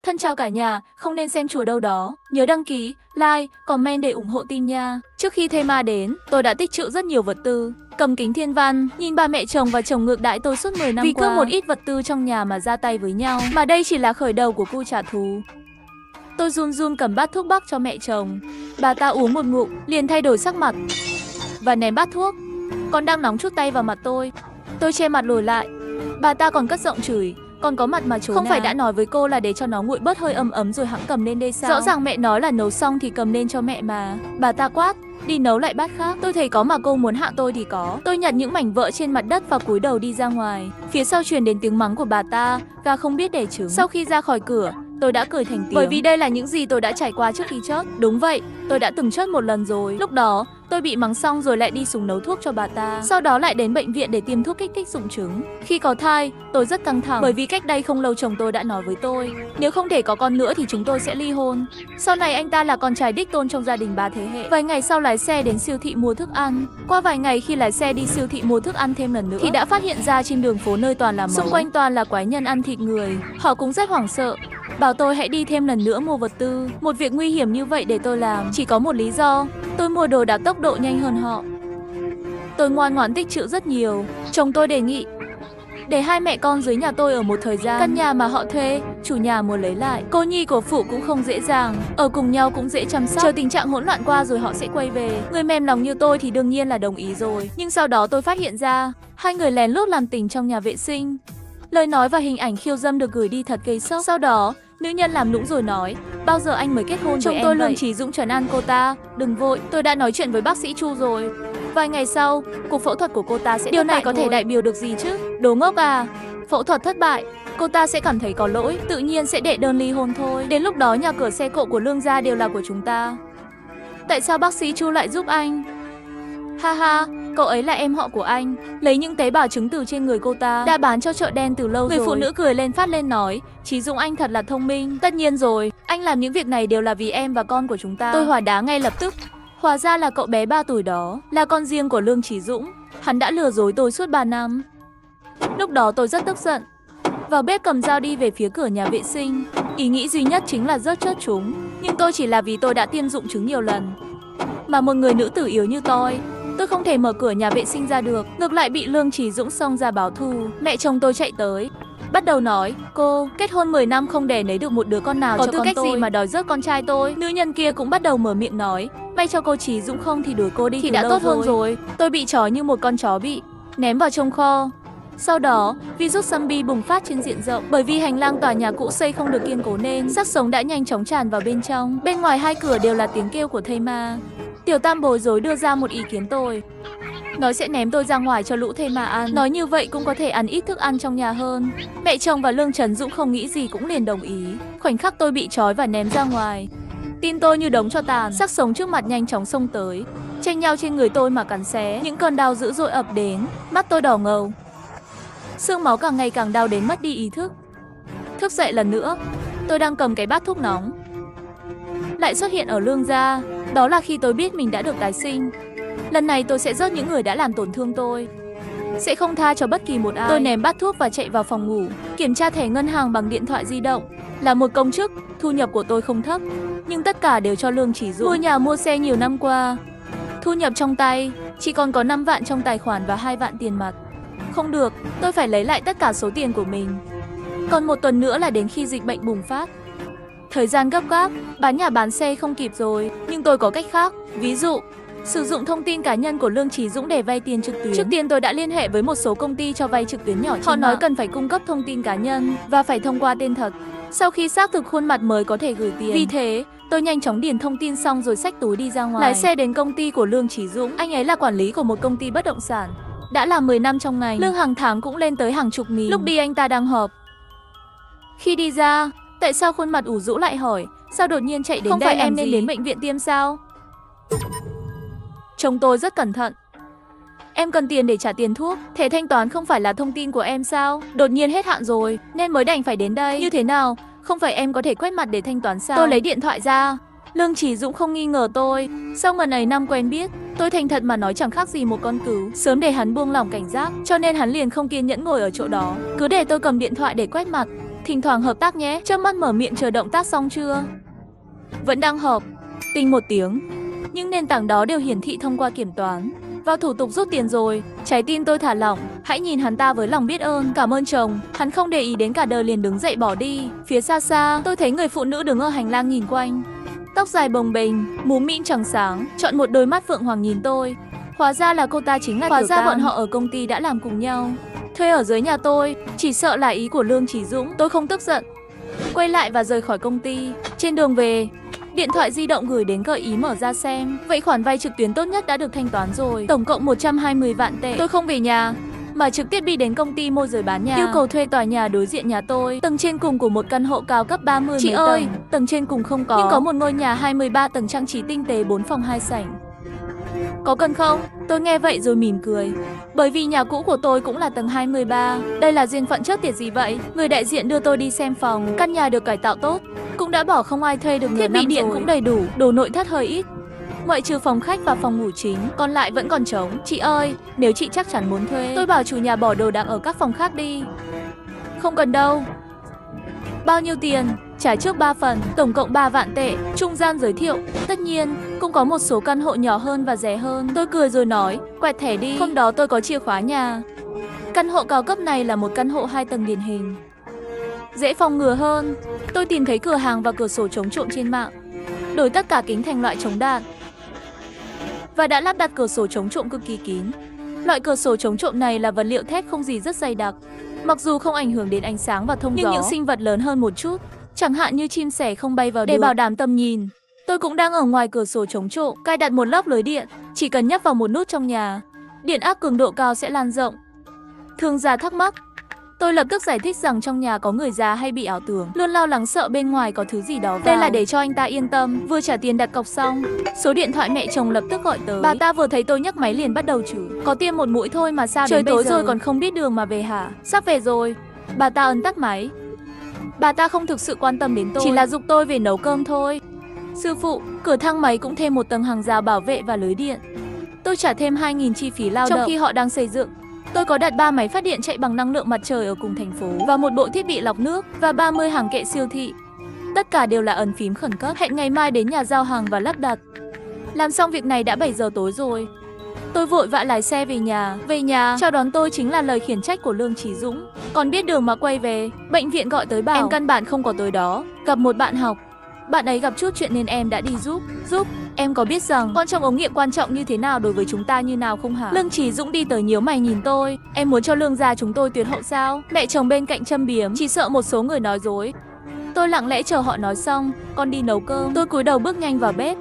Thân chào cả nhà, không nên xem chùa đâu đó. Nhớ đăng ký, like, comment để ủng hộ team nha. Trước khi thuê ma đến, tôi đã tích trữ rất nhiều vật tư. Cầm kính thiên văn, nhìn ba mẹ chồng và chồng ngược đãi tôi suốt 10 năm Vì qua. cướp Một ít vật tư trong nhà mà ra tay với nhau. Mà đây chỉ là khởi đầu của cu trả thù. Tôi run run cầm bát thuốc bắc cho mẹ chồng. Bà ta uống một ngụm, liền thay đổi sắc mặt và ném bát thuốc. Còn đang nóng chút tay vào mặt tôi. Tôi che mặt lùi lại. Bà ta còn cất giọng chửi. Còn có mặt mà trốn Không phải đã nói với cô là để cho nó nguội bớt hơi ấm ấm rồi hẵng cầm lên đây sao? Rõ ràng mẹ nói là nấu xong thì cầm lên cho mẹ mà. Bà ta quát, đi nấu lại bát khác. Tôi thấy có mà cô muốn hạ tôi thì có. Tôi nhặt những mảnh vỡ trên mặt đất và cúi đầu đi ra ngoài. Phía sau truyền đến tiếng mắng của bà ta, gà không biết đẻ trứng. Sau khi ra khỏi cửa, tôi đã cười thành tiếng. Bởi vì đây là những gì tôi đã trải qua trước khi chớt. Đúng vậy, tôi đã từng chớt một lần rồi. Lúc đó, tôi bị mắng xong rồi lại đi súng nấu thuốc cho bà ta. Sau đó lại đến bệnh viện để tiêm thuốc kích thích rụng trứng. Khi có thai, tôi rất căng thẳng. Bởi vì cách đây không lâu chồng tôi đã nói với tôi, nếu không thể có con nữa thì chúng tôi sẽ ly hôn. Sau này anh ta là con trai đích tôn trong gia đình 3 thế hệ. Vài ngày sau lái xe đến siêu thị mua thức ăn. Qua vài ngày khi lái xe đi siêu thị mua thức ăn thêm lần nữa thì đã phát hiện ra trên đường phố nơi toàn là máu. Xung quanh toàn là quái nhân ăn thịt người. Họ cũng rất hoảng sợ, bảo tôi hãy đi thêm lần nữa mua vật tư. Một việc nguy hiểm như vậy để tôi làm chỉ có một lý do, tôi mua đồ đạc tốc độ nhanh hơn họ. Tôi ngoan ngoãn tích trữ rất nhiều. Chồng tôi đề nghị để hai mẹ con dưới nhà tôi ở một thời gian. Căn nhà mà họ thuê, chủ nhà muốn lấy lại. Cô nhi của phụ cũng không dễ dàng, ở cùng nhau cũng dễ chăm sóc. Chờ tình trạng hỗn loạn qua rồi họ sẽ quay về. Người mềm lòng như tôi thì đương nhiên là đồng ý rồi. Nhưng sau đó tôi phát hiện ra hai người lén lút làm tình trong nhà vệ sinh. Lời nói và hình ảnh khiêu dâm được gửi đi thật gây sốc. Sau đó, nữ nhân làm nũng rồi nói, bao giờ anh mới kết hôn với em tôi vậy? Lương Chí Dũng trấn an cô ta, đừng vội, tôi đã nói chuyện với bác sĩ Chu rồi. Vài ngày sau, cuộc phẫu thuật của cô ta sẽ điều này có thể đại biểu được gì chứ? Đồ ngốc à? Phẫu thuật thất bại, cô ta sẽ cảm thấy có lỗi, tự nhiên sẽ đệ đơn ly hôn thôi. Đến lúc đó nhà cửa xe cộ của Lương gia đều là của chúng ta. Tại sao bác sĩ Chu lại giúp anh? Ha ha, cậu ấy là em họ của anh, lấy những tế bào trứng từ trên người cô ta đã bán cho chợ đen từ lâu rồi. Người phụ nữ cười lên phát lên nói, Chí Dũng anh thật là thông minh. Tất nhiên rồi, anh làm những việc này đều là vì em và con của chúng ta. Tôi hóa đá ngay lập tức. Hóa ra là cậu bé 3 tuổi đó là con riêng của Lương Chí Dũng. Hắn đã lừa dối tôi suốt 3 năm. Lúc đó tôi rất tức giận, vào bếp cầm dao đi về phía cửa nhà vệ sinh. Ý nghĩ duy nhất chính là rớt chớt chúng. Nhưng tôi chỉ là vì tôi đã tiêm dụng trứng nhiều lần. Mà một người nữ tử yếu như tôi không thể mở cửa nhà vệ sinh ra được. Ngược lại bị Lương Chí Dũng xông ra báo thù. Mẹ chồng tôi chạy tới, bắt đầu nói, cô kết hôn 10 năm không đẻ nấy được một đứa con nào, có tư cách gì mà đòi rớt con trai tôi. Nữ nhân kia cũng bắt đầu mở miệng nói, may cho cô Chí Dũng không thì đuổi cô đi thì đã tốt hơn rồi. Tôi bị trói như một con chó bị ném vào trong kho. Sau đó, virus zombie bùng phát trên diện rộng. Bởi vì hành lang tòa nhà cũ xây không được kiên cố nên xác sống đã nhanh chóng tràn vào bên trong. Bên ngoài hai cửa đều là tiếng kêu của thây ma. Tiểu Tam bối rối đưa ra một ý kiến tôi, nói sẽ ném tôi ra ngoài cho lũ thây ma ăn. Nói như vậy cũng có thể ăn ít thức ăn trong nhà hơn. Mẹ chồng và Lương Trấn Dũng không nghĩ gì cũng liền đồng ý. Khoảnh khắc tôi bị trói và ném ra ngoài, tin tôi như đống tro tàn. Xác sống trước mặt nhanh chóng xông tới, tranh nhau trên người tôi mà cắn xé. Những cơn đau dữ dội ập đến, mắt tôi đỏ ngầu, xương máu càng ngày càng đau đến mất đi ý thức. Thức dậy lần nữa, tôi đang cầm cái bát thuốc nóng lại xuất hiện ở Lương gia. Đó là khi tôi biết mình đã được tái sinh. Lần này tôi sẽ rớt những người đã làm tổn thương tôi, sẽ không tha cho bất kỳ một ai. Tôi ném bát thuốc và chạy vào phòng ngủ, kiểm tra thẻ ngân hàng bằng điện thoại di động. Là một công chức, thu nhập của tôi không thấp, nhưng tất cả đều cho Lương Chí Dũng. Mua nhà mua xe nhiều năm qua, thu nhập trong tay chỉ còn có 5 vạn trong tài khoản và 2 vạn tiền mặt. Không được, tôi phải lấy lại tất cả số tiền của mình. Còn 1 tuần nữa là đến khi dịch bệnh bùng phát. Thời gian gấp gáp, bán nhà bán xe không kịp rồi. Nhưng tôi có cách khác. Ví dụ, sử dụng thông tin cá nhân của Lương Chí Dũng để vay tiền trực tuyến. Trước tiên tôi đã liên hệ với một số công ty cho vay trực tuyến nhỏ trên mạng. Họ nói cần phải cung cấp thông tin cá nhân và phải thông qua tên thật. Sau khi xác thực khuôn mặt mới có thể gửi tiền. Vì thế, tôi nhanh chóng điền thông tin xong rồi xách túi đi ra ngoài. Lái xe đến công ty của Lương Chí Dũng. Anh ấy là quản lý của một công ty bất động sản, đã làm 10 năm trong ngành, lương hàng tháng cũng lên tới hàng chục nghìn. Lúc đi anh ta đang họp. Khi đi ra, tại sao khuôn mặt ủ rũ lại hỏi, sao đột nhiên chạy đến đây? Không phải em nên đến bệnh viện tiêm sao? Chồng tôi rất cẩn thận. Em cần tiền để trả tiền thuốc, thẻ thanh toán không phải là thông tin của em sao? Đột nhiên hết hạn rồi, nên mới đành phải đến đây. Như thế nào? Không phải em có thể quét mặt để thanh toán sao? Tôi lấy điện thoại ra. Lương Chí Dũng không nghi ngờ tôi. Sau ngần ấy năm quen biết, tôi thành thật mà nói chẳng khác gì một con cừu. Sớm để hắn buông lỏng cảnh giác, cho nên hắn liền không kiên nhẫn ngồi ở chỗ đó, cứ để tôi cầm điện thoại để quét mặt. thỉnh thoảng hợp tác nhé. Chớp mắt mở miệng chờ động tác xong chưa? Vẫn đang họp. Tinh một tiếng. Những nền tảng đó đều hiển thị thông qua kiểm toán. Vào thủ tục rút tiền rồi. Trái tim tôi thả lỏng. Hãy nhìn hắn ta với lòng biết ơn. Cảm ơn chồng. Hắn không để ý đến cả đời liền đứng dậy bỏ đi. Phía xa xa, tôi thấy người phụ nữ đứng ở hành lang nhìn quanh. Tóc dài bồng bềnh, múm mĩm trắng sáng, chọn một đôi mắt phượng hoàng nhìn tôi. Hóa ra là cô ta chính là Hóa ra bọn họ ở công ty đã làm cùng nhau. Thuê ở dưới nhà tôi, chỉ sợ là ý của Lương Chí Dũng. Tôi không tức giận. Quay lại và rời khỏi công ty. Trên đường về, điện thoại di động gửi đến gợi ý mở ra xem. Vậy khoản vay trực tuyến tốt nhất đã được thanh toán rồi. Tổng cộng 120 vạn tệ. Tôi không về nhà, mà trực tiếp đi đến công ty môi giới bán nhà. Yêu cầu thuê tòa nhà đối diện nhà tôi. Tầng trên cùng của một căn hộ cao cấp 30 Chị ơi, tầng trên cùng không có. Nhưng có một ngôi nhà 23 tầng trang trí tinh tế 4 phòng 2 sảnh. Có cần không? Tôi nghe vậy rồi mỉm cười. Bởi vì nhà cũ của tôi cũng là tầng 23. Đây là duyên phận chết tiệt gì vậy? Người đại diện đưa tôi đi xem phòng. Căn nhà được cải tạo tốt, cũng đã bỏ không ai thuê được. Thiết bị điện cũng đầy đủ, đồ nội thất hơi ít. Ngoại trừ phòng khách và phòng ngủ chính, còn lại vẫn còn trống. Chị ơi, nếu chị chắc chắn muốn thuê, tôi bảo chủ nhà bỏ đồ đạc ở các phòng khác đi. Không cần đâu. Bao nhiêu tiền? Trả trước 3 phần, tổng cộng 3 vạn tệ. Trung gian giới thiệu. Tất nhiên, cũng có một số căn hộ nhỏ hơn và rẻ hơn. Tôi cười rồi nói, quẹt thẻ đi. Hôm đó tôi có chìa khóa nhà. Căn hộ cao cấp này là một căn hộ 2 tầng điển hình. Dễ phòng ngừa hơn. Tôi tìm thấy cửa hàng và cửa sổ chống trộm trên mạng. Đổi tất cả kính thành loại chống đạn. Và đã lắp đặt cửa sổ chống trộm cực kỳ kín. Loại cửa sổ chống trộm này là vật liệu thép không gì rất dày đặc. Mặc dù không ảnh hưởng đến ánh sáng và thông gió, nhưng những sinh vật lớn hơn một chút, chẳng hạn như chim sẻ không bay vào được. Để bảo đảm tầm nhìn, tôi cũng đang ở ngoài cửa sổ chống trộm, cài đặt một lớp lưới điện. Chỉ cần nhấp vào một nút trong nhà, điện áp cường độ cao sẽ lan rộng. Thương gia thắc mắc. Tôi lập tức giải thích rằng trong nhà có người già hay bị ảo tưởng, luôn lo lắng sợ bên ngoài có thứ gì đó vào. Đây là để cho anh ta yên tâm. Vừa trả tiền đặt cọc xong, số điện thoại mẹ chồng lập tức gọi tới. Bà ta vừa thấy tôi nhấc máy liền bắt đầu chửi. Có tiêm một mũi thôi mà sao đến bây giờ? Trời tối rồi còn không biết đường mà về hả? Sắp về rồi. Bà ta ấn tắt máy. Bà ta không thực sự quan tâm đến tôi, chỉ là giục tôi về nấu cơm thôi. Sư phụ, cửa thang máy cũng thêm một tầng hàng rào bảo vệ và lưới điện. Tôi trả thêm 2.000 chi phí lao động. Trong khi họ đang xây dựng, tôi có đặt 3 máy phát điện chạy bằng năng lượng mặt trời ở cùng thành phố và một bộ thiết bị lọc nước và 30 hàng kệ siêu thị. Tất cả đều là ấn phím khẩn cấp. Hẹn ngày mai đến nhà giao hàng và lắp đặt. Làm xong việc này đã 7 giờ tối rồi. Tôi vội vã lái xe về nhà. Về nhà, chào đón tôi chính là lời khiển trách của Lương Chí Dũng. Còn biết đường mà quay về, bệnh viện gọi tới bảo em căn bản không có tới đó. Gặp một bạn học. Bạn ấy gặp chút chuyện nên em đã đi giúp. Em có biết rằng con trong ống nghiệm quan trọng như thế nào đối với chúng ta như nào không hả? Lương Chí Dũng đi tới nhíu mày nhìn tôi. Em muốn cho Lương gia chúng tôi tuyệt hậu sao? Mẹ chồng bên cạnh châm biếm, chỉ sợ một số người nói dối. Tôi lặng lẽ chờ họ nói xong, con đi nấu cơm. Tôi cúi đầu bước nhanh vào bếp.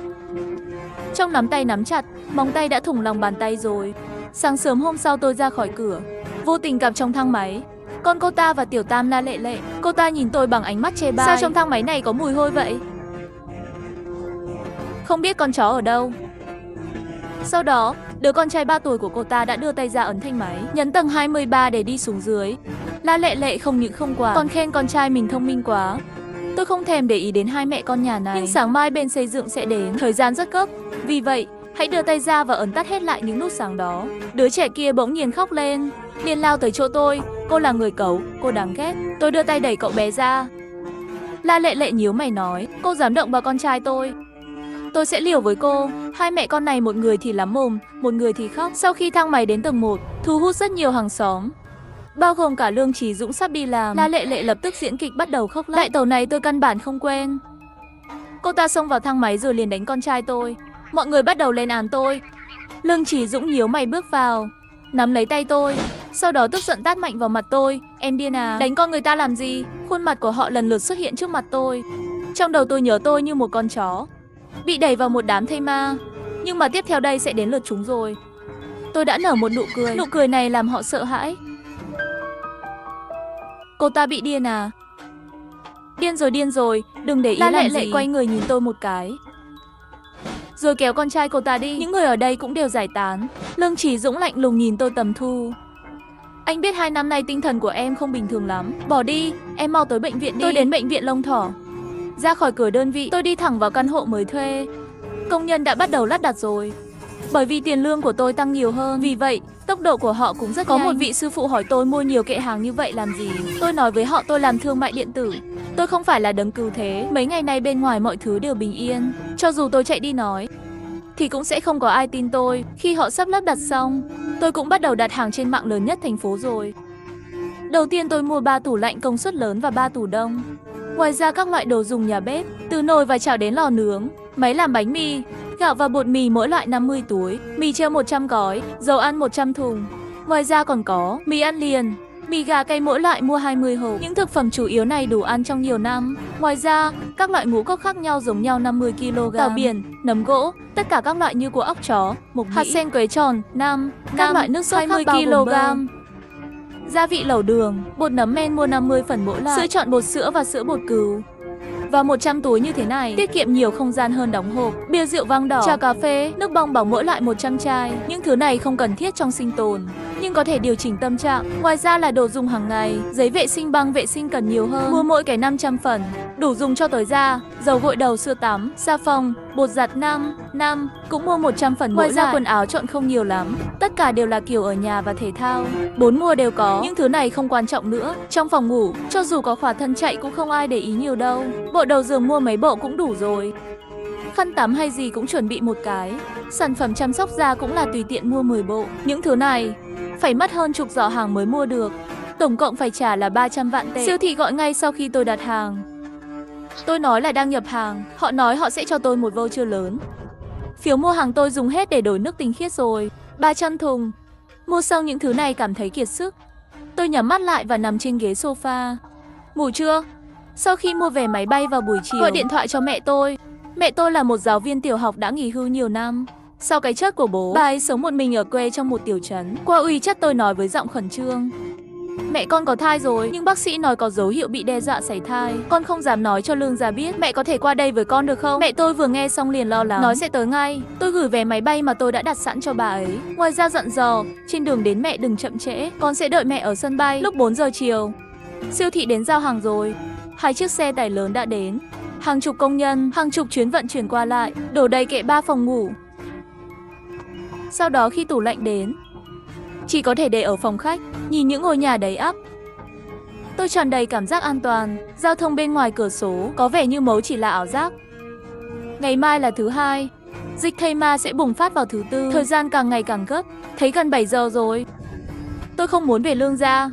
Trong nắm tay nắm chặt, móng tay đã thủng lòng bàn tay rồi. Sáng sớm hôm sau tôi ra khỏi cửa, vô tình gặp trong thang máy con cô ta và Tiểu Tam La Lệ Lệ. Cô ta nhìn tôi bằng ánh mắt chê bai. Sao trong thang máy này có mùi hôi vậy? Không biết con chó ở đâu. Sau đó, đứa con trai 3 tuổi của cô ta đã đưa tay ra ấn thanh máy, nhấn tầng 23 để đi xuống dưới. La Lệ Lệ không những không quả, còn khen con trai mình thông minh quá. Tôi không thèm để ý đến hai mẹ con nhà này. Nhưng sáng mai bên xây dựng sẽ đến, thời gian rất gấp. Vì vậy, hãy đưa tay ra và ấn tắt hết lại những nút sáng đó. Đứa trẻ kia bỗng nhiên khóc lên, liền lao tới chỗ tôi. Cô là người cấu, cô đáng ghét. Tôi đưa tay đẩy cậu bé ra. La Lệ Lệ nhíu mày nói, cô dám động vào con trai tôi sẽ liều với cô. Hai mẹ con này một người thì lắm mồm, một người thì khóc. Sau khi thang máy đến tầng 1, thu hút rất nhiều hàng xóm, bao gồm cả Lương Chí Dũng sắp đi làm. La Lệ Lệ lập tức diễn kịch bắt đầu khóc lóc. Đại tẩu này tôi căn bản không quen. Cô ta xông vào thang máy rồi liền đánh con trai tôi. Mọi người bắt đầu lên án tôi. Lương Chí Dũng nhíu mày bước vào, nắm lấy tay tôi, sau đó tức giận tát mạnh vào mặt tôi. Em điên à? Đánh con người ta làm gì? Khuôn mặt của họ lần lượt xuất hiện trước mặt tôi. Trong đầu tôi nhớ tôi như một con chó bị đẩy vào một đám thây ma. Nhưng mà tiếp theo đây sẽ đến lượt chúng rồi. Tôi đã nở một nụ cười. Nụ cười này làm họ sợ hãi. Cô ta bị điên à? Điên rồi, đừng để ý làm gì. La Lệ Lệ quay người nhìn tôi một cái, rồi kéo con trai cô ta đi. Những người ở đây cũng đều giải tán. Lương Chí Dũng lạnh lùng nhìn tôi tầm thu. Anh biết 2 năm nay tinh thần của em không bình thường lắm. Bỏ đi, em mau tới bệnh viện đi. Tôi đến bệnh viện Long Thỏ. Ra khỏi cửa đơn vị, tôi đi thẳng vào căn hộ mới thuê. Công nhân đã bắt đầu lát đặt rồi. Bởi vì tiền lương của tôi tăng nhiều hơn, vì vậy tốc độ của họ cũng rất nhanh. Có một vị sư phụ hỏi tôi mua nhiều kệ hàng như vậy làm gì. Tôi nói với họ tôi làm thương mại điện tử. Tôi không phải là đấng cứu thế. Mấy ngày nay bên ngoài mọi thứ đều bình yên. Cho dù tôi chạy đi nói thì cũng sẽ không có ai tin tôi. Khi họ sắp lắp đặt xong, tôi cũng bắt đầu đặt hàng trên mạng lớn nhất thành phố rồi. Đầu tiên tôi mua 3 tủ lạnh công suất lớn và 3 tủ đông. Ngoài ra các loại đồ dùng nhà bếp, từ nồi và chảo đến lò nướng, máy làm bánh mì, gạo và bột mì mỗi loại 50 túi, mì treo 100 gói, dầu ăn 100 thùng. Ngoài ra còn có mì ăn liền, mì gà cay mỗi loại mua 20 hộp. Những thực phẩm chủ yếu này đủ ăn trong nhiều năm. Ngoài ra, các loại ngũ cốc khác nhau giống nhau 50 kg, tảo biển, nấm gỗ, tất cả các loại như của ốc chó, mộc hạt sen quế tròn, các loại nước sốt 20 kg. Gia vị lẩu đường, bột nấm men mua 50 phần mỗi loại, sữa chọn bột sữa và sữa bột cừu. Và 100 túi như thế này, tiết kiệm nhiều không gian hơn đóng hộp. Bia rượu vang đỏ, trà cà phê, nước bong bóng mỗi loại 100 chai. Những thứ này không cần thiết trong sinh tồn, nhưng có thể điều chỉnh tâm trạng. Ngoài ra là đồ dùng hàng ngày, giấy vệ sinh băng vệ sinh cần nhiều hơn, mua mỗi cái 500 phần, đủ dùng cho tới da, dầu gội đầu sữa tắm, xà phòng, bột giặt cũng mua 100 phần mỗi loại. Ngoài ra quần áo chọn không nhiều lắm, tất cả đều là kiểu ở nhà và thể thao. 4 mùa đều có, những thứ này không quan trọng nữa. Trong phòng ngủ, cho dù có khỏa thân chạy cũng không ai để ý nhiều đâu. Bộ đầu giường mua mấy bộ cũng đủ rồi. Khăn tắm hay gì cũng chuẩn bị một cái. Sản phẩm chăm sóc da cũng là tùy tiện mua 10 bộ. Những thứ này phải mất hơn chục giỏ hàng mới mua được. Tổng cộng phải trả là 300 vạn tệ. Siêu thị gọi ngay sau khi tôi đặt hàng. Tôi nói là đang nhập hàng. Họ nói họ sẽ cho tôi một voucher lớn. Phiếu mua hàng tôi dùng hết để đổi nước tinh khiết rồi. 300 thùng. Mua xong những thứ này cảm thấy kiệt sức. Tôi nhắm mắt lại và nằm trên ghế sofa. Ngủ chưa? Sau khi mua vé máy bay vào buổi chiều, gọi điện thoại cho mẹ tôi. Mẹ tôi là một giáo viên tiểu học đã nghỉ hưu nhiều năm. Sau cái chết của bố, bà ấy sống một mình ở quê trong một tiểu trấn. Qua uy chất tôi nói với giọng khẩn trương. Mẹ con có thai rồi, nhưng bác sĩ nói có dấu hiệu bị đe dọa sảy thai. Con không dám nói cho Lương Gia biết. Mẹ có thể qua đây với con được không? Mẹ tôi vừa nghe xong liền lo lắng, nói sẽ tới ngay. Tôi gửi vé máy bay mà tôi đã đặt sẵn cho bà ấy. Ngoài ra dặn dò, trên đường đến mẹ đừng chậm trễ. Con sẽ đợi mẹ ở sân bay lúc 4 giờ chiều. Siêu thị đến giao hàng rồi. 2 chiếc xe tải lớn đã đến. Hàng chục công nhân, hàng chục chuyến vận chuyển qua lại, đổ đầy kệ 3 phòng ngủ. Sau đó khi tủ lạnh đến, chỉ có thể để ở phòng khách, nhìn những ngôi nhà đầy ắp. Tôi tràn đầy cảm giác an toàn. Giao thông bên ngoài cửa sổ có vẻ như mấu chỉ là ảo giác. Ngày mai là thứ Hai, dịch thây ma sẽ bùng phát vào thứ Tư. Thời gian càng ngày càng gấp, thấy gần 7 giờ rồi. Tôi không muốn về Lương Gia,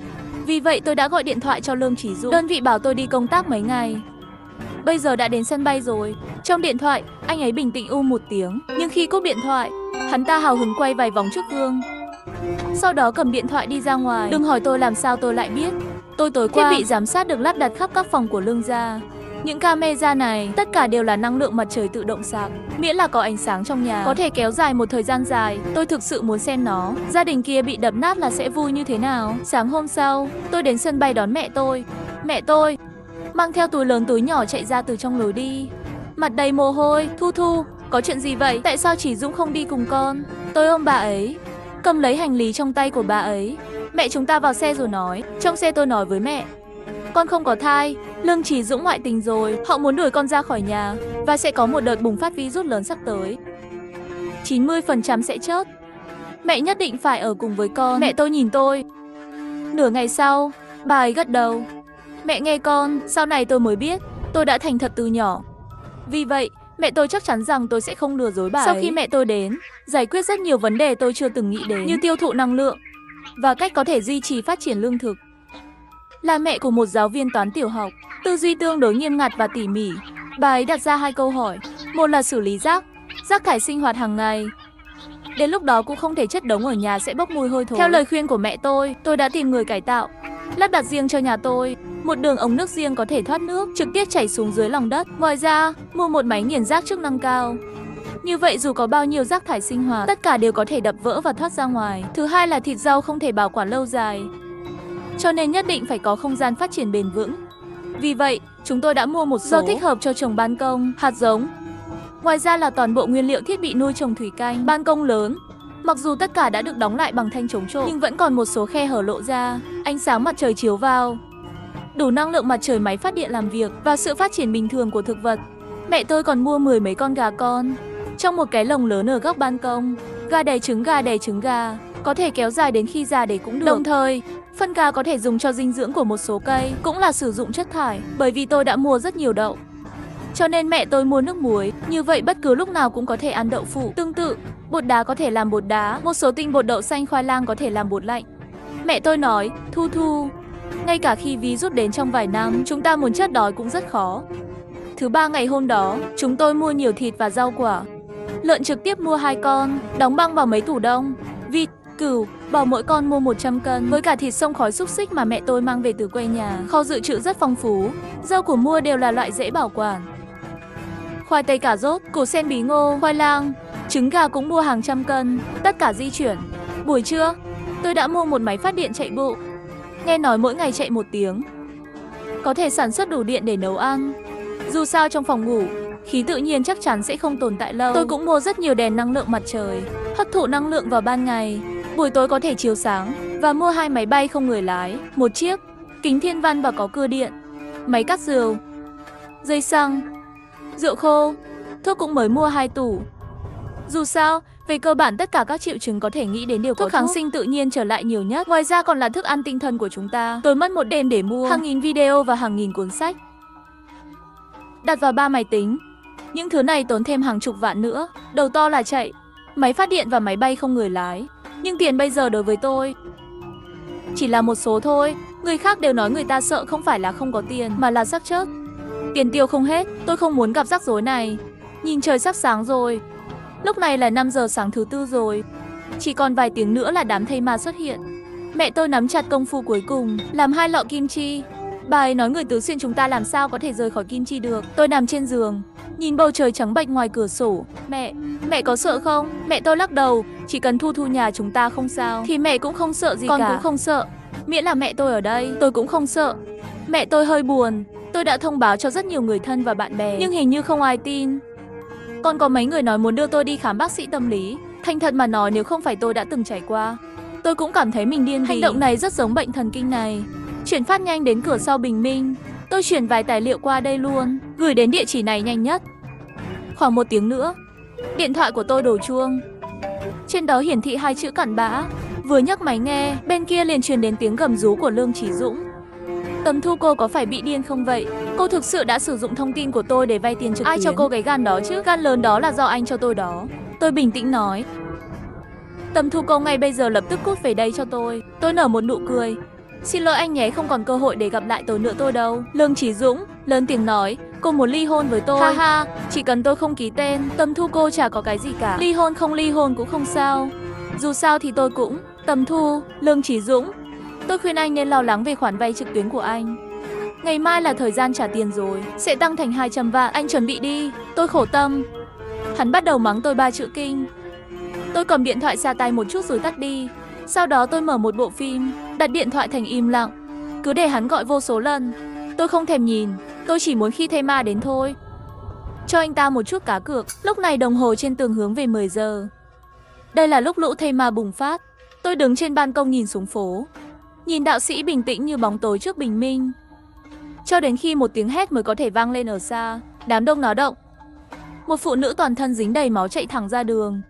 vì vậy tôi đã gọi điện thoại cho Lương Chí Dũng. Đơn vị bảo tôi đi công tác mấy ngày. Bây giờ đã đến sân bay rồi. Trong điện thoại, anh ấy bình tĩnh một tiếng. Nhưng khi cúp điện thoại, hắn ta hào hứng quay vài vòng trước gương. Sau đó cầm điện thoại đi ra ngoài. Đừng hỏi tôi làm sao tôi lại biết. Tôi tối qua, thiết bị giám sát được lắp đặt khắp các phòng của Lương Gia. Những camera này, tất cả đều là năng lượng mặt trời tự động sạc. Miễn là có ánh sáng trong nhà, có thể kéo dài một thời gian dài. Tôi thực sự muốn xem nó. Gia đình kia bị đập nát là sẽ vui như thế nào. Sáng hôm sau, tôi đến sân bay đón mẹ tôi. Mẹ tôi mang theo túi lớn túi nhỏ chạy ra từ trong lối đi. Mặt đầy mồ hôi. Thu, có chuyện gì vậy? Tại sao Chí Dũng không đi cùng con? Tôi ôm bà ấy, cầm lấy hành lý trong tay của bà ấy. Mẹ chúng ta vào xe rồi nói. Trong xe tôi nói với mẹ, con không có thai, Lương Chí Dũng ngoại tình rồi, họ muốn đuổi con ra khỏi nhà và sẽ có một đợt bùng phát virus lớn sắp tới. 90% sẽ chết. Mẹ nhất định phải ở cùng với con. Mẹ tôi nhìn tôi. Nửa ngày sau, bà ấy gật đầu. Mẹ nghe con, sau này tôi mới biết, tôi đã thành thật từ nhỏ. Vì vậy, mẹ tôi chắc chắn rằng tôi sẽ không lừa dối bà ấy. Sau khi mẹ tôi đến, giải quyết rất nhiều vấn đề tôi chưa từng nghĩ đến, như tiêu thụ năng lượng và cách có thể duy trì phát triển lương thực. Là mẹ của một giáo viên toán tiểu học, tư duy tương đối nghiêm ngặt và tỉ mỉ, bà ấy đặt ra 2 câu hỏi. Một là xử lý rác thải sinh hoạt hàng ngày. Đến lúc đó cũng không thể chất đống ở nhà sẽ bốc mùi hôi thối. Theo lời khuyên của mẹ tôi đã tìm người cải tạo, lắp đặt riêng cho nhà tôi một đường ống nước riêng có thể thoát nước trực tiếp chảy xuống dưới lòng đất. Ngoài ra, mua một máy nghiền rác chức năng cao. Như vậy dù có bao nhiêu rác thải sinh hoạt, tất cả đều có thể đập vỡ và thoát ra ngoài. Thứ hai là thịt rau không thể bảo quản lâu dài, cho nên nhất định phải có không gian phát triển bền vững. Vì vậy, chúng tôi đã mua một số rau thích hợp cho trồng ban công, hạt giống. Ngoài ra là toàn bộ nguyên liệu thiết bị nuôi trồng thủy canh. Ban công lớn, mặc dù tất cả đã được đóng lại bằng thanh chống trộm, nhưng vẫn còn một số khe hở lộ ra, ánh sáng mặt trời chiếu vào. Đủ năng lượng mặt trời máy phát điện làm việc và sự phát triển bình thường của thực vật. Mẹ tôi còn mua 10 mấy con gà con trong một cái lồng lớn ở góc ban công. Gà đẻ trứng gà, có thể kéo dài đến khi già để cũng được. Đồng thời, phân gà có thể dùng cho dinh dưỡng của một số cây, cũng là sử dụng chất thải, bởi vì tôi đã mua rất nhiều đậu. Cho nên mẹ tôi mua nước muối, như vậy bất cứ lúc nào cũng có thể ăn đậu phụ. Tương tự, bột đá có thể làm bột đá, một số tinh bột đậu xanh khoai lang có thể làm bột lạnh. Mẹ tôi nói, Thu, ngay cả khi ví rút đến trong vài năm, chúng ta muốn chết đói cũng rất khó. Thứ ba ngày hôm đó, chúng tôi mua nhiều thịt và rau quả. Lợn trực tiếp mua 2 con, đóng băng vào mấy tủ đông. Vịt, cừu, bò mỗi con mua 100 cân, với cả thịt xông khói xúc xích mà mẹ tôi mang về từ quê nhà. Kho dự trữ rất phong phú, rau củ mua đều là loại dễ bảo quản. Khoai tây cà rốt, củ sen bí ngô, khoai lang, trứng gà cũng mua hàng trăm cân, tất cả di chuyển. Buổi trưa, tôi đã mua một máy phát điện chạy bộ. Nghe nói mỗi ngày chạy 1 tiếng, có thể sản xuất đủ điện để nấu ăn. Dù sao trong phòng ngủ, khí tự nhiên chắc chắn sẽ không tồn tại lâu. Tôi cũng mua rất nhiều đèn năng lượng mặt trời, hấp thụ năng lượng vào ban ngày, buổi tối có thể chiếu sáng. Và mua 2 máy bay không người lái, 1 chiếc, kính thiên văn và có cưa điện, máy cắt rượu, dây xăng, rượu khô, thuốc cũng mới mua 2 tủ. Dù sao, về cơ bản tất cả các triệu chứng có thể nghĩ đến đều có thuốc kháng sinh tự nhiên trở lại nhiều nhất. Ngoài ra còn là thức ăn tinh thần của chúng ta. Tôi mất 1 đêm để mua hàng nghìn video và hàng nghìn cuốn sách, đặt vào 3 máy tính. Những thứ này tốn thêm hàng chục vạn nữa. Đầu to là chạy, máy phát điện và máy bay không người lái. Nhưng tiền bây giờ đối với tôi chỉ là một số thôi. Người khác đều nói người ta sợ không phải là không có tiền, mà là xác chết. Tiền tiêu không hết, tôi không muốn gặp rắc rối này. Nhìn trời sắp sáng rồi. Lúc này là 5 giờ sáng thứ Tư rồi. Chỉ còn vài tiếng nữa là đám thây ma xuất hiện. Mẹ tôi nắm chặt công phu cuối cùng, làm 2 lọ kim chi. Bà ấy nói người Tứ Xuyên chúng ta làm sao có thể rời khỏi kim chi được. Tôi nằm trên giường, nhìn bầu trời trắng bệch ngoài cửa sổ. Mẹ có sợ không? Mẹ tôi lắc đầu, chỉ cần Thu nhà chúng ta không sao thì mẹ cũng không sợ gì cả. Con cũng không sợ, miễn là mẹ tôi ở đây, tôi cũng không sợ. Mẹ tôi hơi buồn, tôi đã thông báo cho rất nhiều người thân và bạn bè, nhưng hình như không ai tin. Còn có mấy người nói muốn đưa tôi đi khám bác sĩ tâm lý. Thành thật mà nói, nếu không phải tôi đã từng trải qua, tôi cũng cảm thấy mình điên vì hành động này rất giống bệnh thần kinh này. Chuyển phát nhanh đến cửa sau bình minh. Tôi chuyển vài tài liệu qua đây luôn, gửi đến địa chỉ này nhanh nhất. Khoảng 1 tiếng nữa, điện thoại của tôi đổ chuông. Trên đó hiển thị 2 chữ cặn bã. Vừa nhấc máy nghe, bên kia liền truyền đến tiếng gầm rú của Lương Chí Dũng. Tầm Thu, cô có phải bị điên không vậy? Cô thực sự đã sử dụng thông tin của tôi để vay tiền trực tuyến. Ai cho cô cái gan đó chứ? Gan lớn đó là do anh cho tôi đó. Tôi bình tĩnh nói. Tầm Thu, cô ngay bây giờ lập tức cút về đây cho tôi. Tôi nở một nụ cười. Xin lỗi anh nhé, không còn cơ hội để gặp lại tôi nữa tôi đâu. Lương Chí Dũng lớn tiếng nói, cô muốn ly hôn với tôi. Ha ha, chỉ cần tôi không ký tên, Tầm Thu cô chả có cái gì cả. Ly hôn không ly hôn cũng không sao. Dù sao thì tôi cũng. Tầm Thu, Lương Chí Dũng, tôi khuyên anh nên lo lắng về khoản vay trực tuyến của anh. Ngày mai là thời gian trả tiền rồi, sẽ tăng thành 200 vạn, anh chuẩn bị đi. Tôi khổ tâm. Hắn bắt đầu mắng tôi 3 chữ kinh. Tôi cầm điện thoại xa tay một chút rồi tắt đi. Sau đó tôi mở một bộ phim, đặt điện thoại thành im lặng, cứ để hắn gọi vô số lần. Tôi không thèm nhìn, tôi chỉ muốn khi thây ma đến thôi, cho anh ta một chút cá cược. Lúc này đồng hồ trên tường hướng về 10 giờ. Đây là lúc lũ thây ma bùng phát. Tôi đứng trên ban công nhìn xuống phố, nhìn đạo sĩ bình tĩnh như bóng tối trước bình minh, cho đến khi một tiếng hét mới có thể vang lên ở xa. Đám đông náo động. Một phụ nữ toàn thân dính đầy máu chạy thẳng ra đường.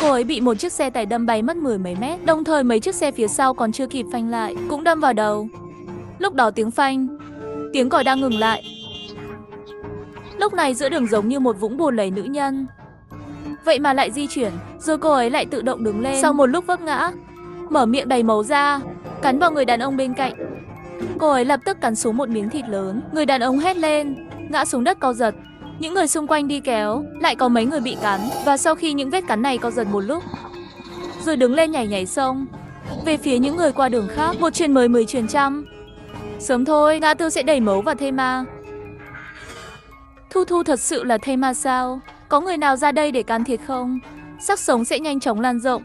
Cô ấy bị một chiếc xe tải đâm bay mất 10 mấy mét, đồng thời mấy chiếc xe phía sau còn chưa kịp phanh lại cũng đâm vào đầu. Lúc đó tiếng phanh, tiếng còi đang ngừng lại. Lúc này giữa đường giống như một vũng bùn lầy nữ nhân, vậy mà lại di chuyển, rồi cô ấy lại tự động đứng lên. Sau một lúc vấp ngã, mở miệng đầy máu ra, cắn vào người đàn ông bên cạnh. Cô ấy lập tức cắn xuống một miếng thịt lớn. Người đàn ông hét lên, ngã xuống đất co giật. Những người xung quanh đi kéo, lại có mấy người bị cắn. Và sau khi những vết cắn này co giật một lúc, rồi đứng lên nhảy sông về phía những người qua đường khác. Một truyền 10, 10 truyền trăm. Sớm thôi, ngã tư sẽ đầy máu và thây ma. Thu thật sự là thây ma sao? Có người nào ra đây để can thiệp không? Xác sống sẽ nhanh chóng lan rộng.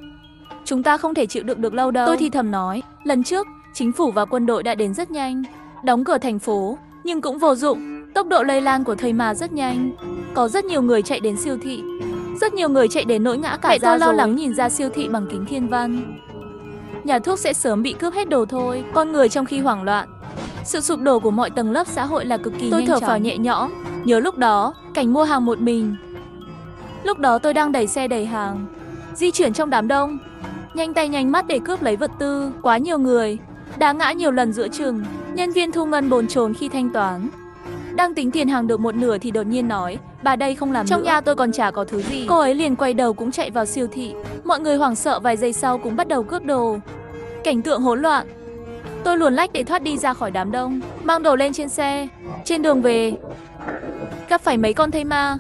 Chúng ta không thể chịu đựng được lâu đâu. Tôi thì thầm nói, lần trước, chính phủ và quân đội đã đến rất nhanh, đóng cửa thành phố, nhưng cũng vô dụng. Tốc độ lây lan của thây ma rất nhanh. Có rất nhiều người chạy đến siêu thị, rất nhiều người chạy đến nỗi ngã cả ra. Tôi lo lắng nhìn ra siêu thị bằng kính thiên văn. Nhà thuốc sẽ sớm bị cướp hết đồ thôi. Con người trong khi hoảng loạn, sự sụp đổ của mọi tầng lớp xã hội là cực kỳ nhanh chóng. Tôi thở phào nhẹ nhõm, nhớ lúc đó, cảnh mua hàng một mình. Lúc đó tôi đang đẩy xe đầy hàng, di chuyển trong đám đông, nhanh tay nhanh mắt để cướp lấy vật tư. Quá nhiều người, đã ngã nhiều lần giữa chừng. Nhân viên thu ngân bồn chồn khi thanh toán. Đang tính tiền hàng được một nửa thì đột nhiên nói, bà đây không làm nữa. Trong nhà tôi còn chả có thứ gì. Cô ấy liền quay đầu cũng chạy vào siêu thị. Mọi người hoảng sợ vài giây sau cũng bắt đầu cướp đồ. Cảnh tượng hỗn loạn. Tôi luồn lách để thoát đi ra khỏi đám đông, mang đồ lên trên xe. Trên đường về, gặp phải mấy con thây ma.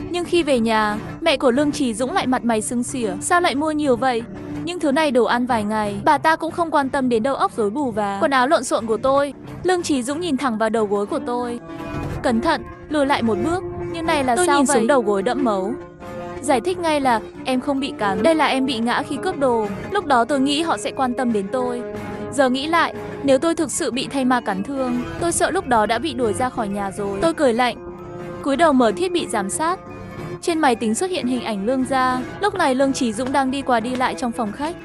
Nhưng khi về nhà, mẹ của Lương Chí Dũng lại mặt mày sưng xỉa. Sao lại mua nhiều vậy? Những thứ này đủ ăn vài ngày. Bà ta cũng không quan tâm đến đầu óc rối bù và quần áo lộn xộn của tôi. Lương Chí Dũng nhìn thẳng vào đầu gối của tôi. Cẩn thận, lùi lại một bước. Như này là tôi sao vậy? Tôi nhìn xuống đầu gối đẫm máu. Giải thích ngay là em không bị cắn. Đây là em bị ngã khi cướp đồ. Lúc đó tôi nghĩ họ sẽ quan tâm đến tôi. Giờ nghĩ lại, nếu tôi thực sự bị thây ma cắn thương, tôi sợ lúc đó đã bị đuổi ra khỏi nhà rồi. Tôi cười lạnh, cúi đầu mở thiết bị giám sát. Trên máy tính xuất hiện hình ảnh Lương gia. Lúc này Lương Chí Dũng đang đi qua đi lại trong phòng khách,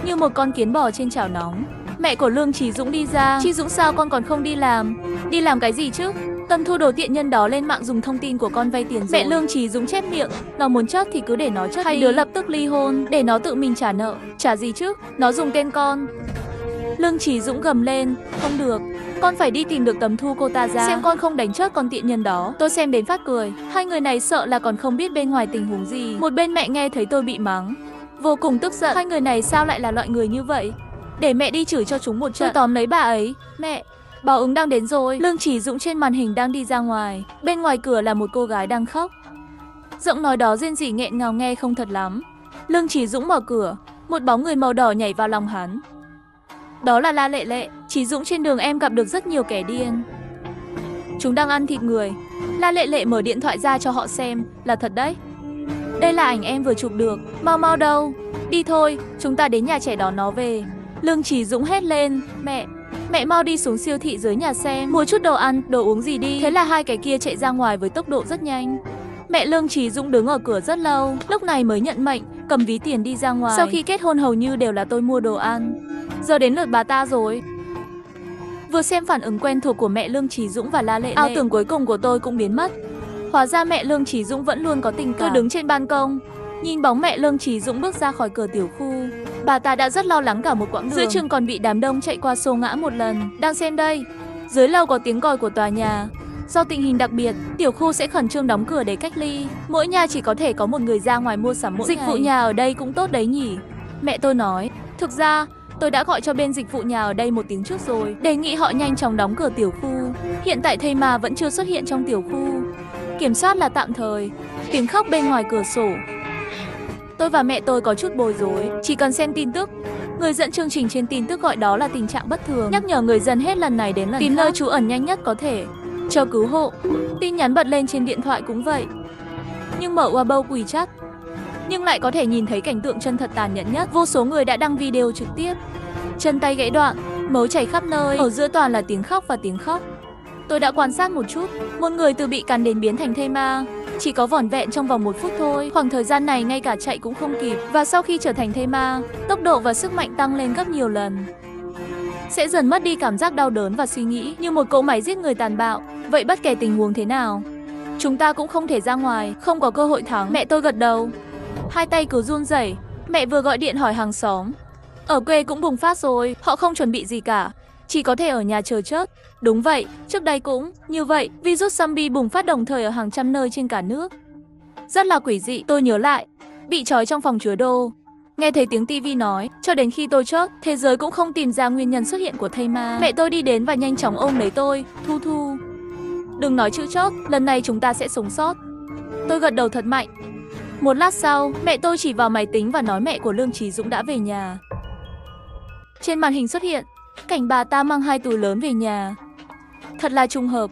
như một con kiến bò trên chảo nóng. Mẹ của Lương Chí Dũng đi ra. Chí Dũng sao con còn không đi làm? Đi làm cái gì chứ? Tâm thu đồ tiện nhân đó lên mạng dùng thông tin của con vay tiền rồi. Mẹ Lương Chí Dũng chép miệng, nó muốn chớt thì cứ để nó chớt. Hai đứa lập tức ly hôn, để nó tự mình trả nợ. Trả gì chứ? Nó dùng tên con. Lương Chí Dũng gầm lên, không được, con phải đi tìm được Tấm Thu cô ta ra, xem con không đánh chớt con tiện nhân đó. Tôi xem đến phát cười, hai người này sợ là còn không biết bên ngoài tình huống gì. Một bên mẹ nghe thấy tôi bị mắng, vô cùng tức giận, hai người này sao lại là loại người như vậy? Để mẹ đi chửi cho chúng một trận. Tôi tóm lấy bà ấy, mẹ, báo ứng đang đến rồi. Lương Chí Dũng trên màn hình đang đi ra ngoài, bên ngoài cửa là một cô gái đang khóc. Giọng nói đó rên rỉ nghẹn ngào nghe không thật lắm. Lương Chí Dũng mở cửa, một bóng người màu đỏ nhảy vào lòng hắn. Đó là La Lệ Lệ. Chí Dũng, trên đường em gặp được rất nhiều kẻ điên. Chúng đang ăn thịt người. La Lệ Lệ mở điện thoại ra cho họ xem, là thật đấy. Đây là ảnh em vừa chụp được. Mau mau đâu. Đi thôi, chúng ta đến nhà trẻ đón nó về. Lương Chí Dũng hét lên, mẹ mau đi xuống siêu thị dưới nhà xem, mua chút đồ ăn, đồ uống gì đi. Thế là hai cái kia chạy ra ngoài với tốc độ rất nhanh. Mẹ Lương Chí Dũng đứng ở cửa rất lâu, lúc này mới nhận mệnh, cầm ví tiền đi ra ngoài. Sau khi kết hôn hầu như đều là tôi mua đồ ăn. Giờ đến lượt bà ta rồi. Vừa xem phản ứng quen thuộc của mẹ Lương Chí Dũng và La Lệ Lệ, ảo tưởng cuối cùng của tôi cũng biến mất. Hóa ra mẹ Lương Chí Dũng vẫn luôn có tình cảm. Tôi đứng trên ban công, nhìn bóng mẹ Lương Chí Dũng bước ra khỏi cửa tiểu khu. Bà ta đã rất lo lắng cả một quãng đường, giữa chừng còn bị đám đông chạy qua xô ngã một lần. Đang xem đây, dưới lầu có tiếng còi của tòa nhà. Do tình hình đặc biệt, tiểu khu sẽ khẩn trương đóng cửa để cách ly. Mỗi nhà chỉ có thể có một người ra ngoài mua sắm mỗi ngày. Dịch vụ nhà ở đây cũng tốt đấy nhỉ? Mẹ tôi nói, thực ra tôi đã gọi cho bên dịch vụ nhà ở đây một tiếng trước rồi, đề nghị họ nhanh chóng đóng cửa tiểu khu. Hiện tại thây ma vẫn chưa xuất hiện trong tiểu khu, kiểm soát là tạm thời. Tiếng khóc bên ngoài cửa sổ. Tôi và mẹ tôi có chút bối rối, chỉ cần xem tin tức. Người dẫn chương trình trên tin tức gọi đó là tình trạng bất thường, nhắc nhở người dân hết lần này đến lần khác tìm nơi trú ẩn nhanh nhất có thể, chờ cứu hộ. Tin nhắn bật lên trên điện thoại cũng vậy. Nhưng mở Weibo WeChat, nhưng lại có thể nhìn thấy cảnh tượng chân thật tàn nhẫn nhất. Vô số người đã đăng video trực tiếp, chân tay gãy đoạn, máu chảy khắp nơi, ở giữa toàn là tiếng khóc và tiếng khóc. Tôi đã quan sát một chút, một người từ bị cắn đến biến thành thây ma, chỉ có vỏn vẹn trong vòng 1 phút thôi. Khoảng thời gian này ngay cả chạy cũng không kịp. Và sau khi trở thành thây ma, tốc độ và sức mạnh tăng lên gấp nhiều lần. Sẽ dần mất đi cảm giác đau đớn và suy nghĩ, như một cỗ máy giết người tàn bạo. Vậy bất kể tình huống thế nào, chúng ta cũng không thể ra ngoài, không có cơ hội thắng. Mẹ tôi gật đầu, hai tay cứ run rẩy. Mẹ vừa gọi điện hỏi hàng xóm, ở quê cũng bùng phát rồi, họ không chuẩn bị gì cả, chỉ có thể ở nhà chờ chớt. Đúng vậy, trước đây cũng như vậy, virus zombie bùng phát đồng thời ở hàng trăm nơi trên cả nước. Rất là quỷ dị. Tôi nhớ lại, bị trói trong phòng chứa đồ, nghe thấy tiếng tivi nói, cho đến khi tôi chớt, thế giới cũng không tìm ra nguyên nhân xuất hiện của thây ma. Mẹ tôi đi đến và nhanh chóng ôm lấy tôi, Thu Thu, đừng nói chữ chớt, lần này chúng ta sẽ sống sót. Tôi gật đầu thật mạnh. Một lát sau, mẹ tôi chỉ vào máy tính và nói mẹ của Lương Chí Dũng đã về nhà. Trên màn hình xuất hiện cảnh bà ta mang 2 túi lớn về nhà. Thật là trùng hợp.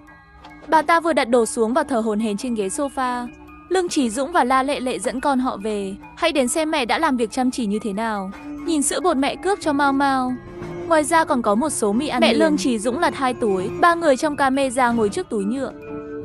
Bà ta vừa đặt đồ xuống và thở hổn hển trên ghế sofa. Lương Chí Dũng và La Lệ Lệ dẫn con họ về. Hãy đến xem mẹ đã làm việc chăm chỉ như thế nào. Nhìn sữa bột mẹ cướp cho Mau Mau. Ngoài ra còn có một số mì ăn mẹ liền. Lương Chí Dũng lật 2 túi. 3 người trong camera ngồi trước túi nhựa,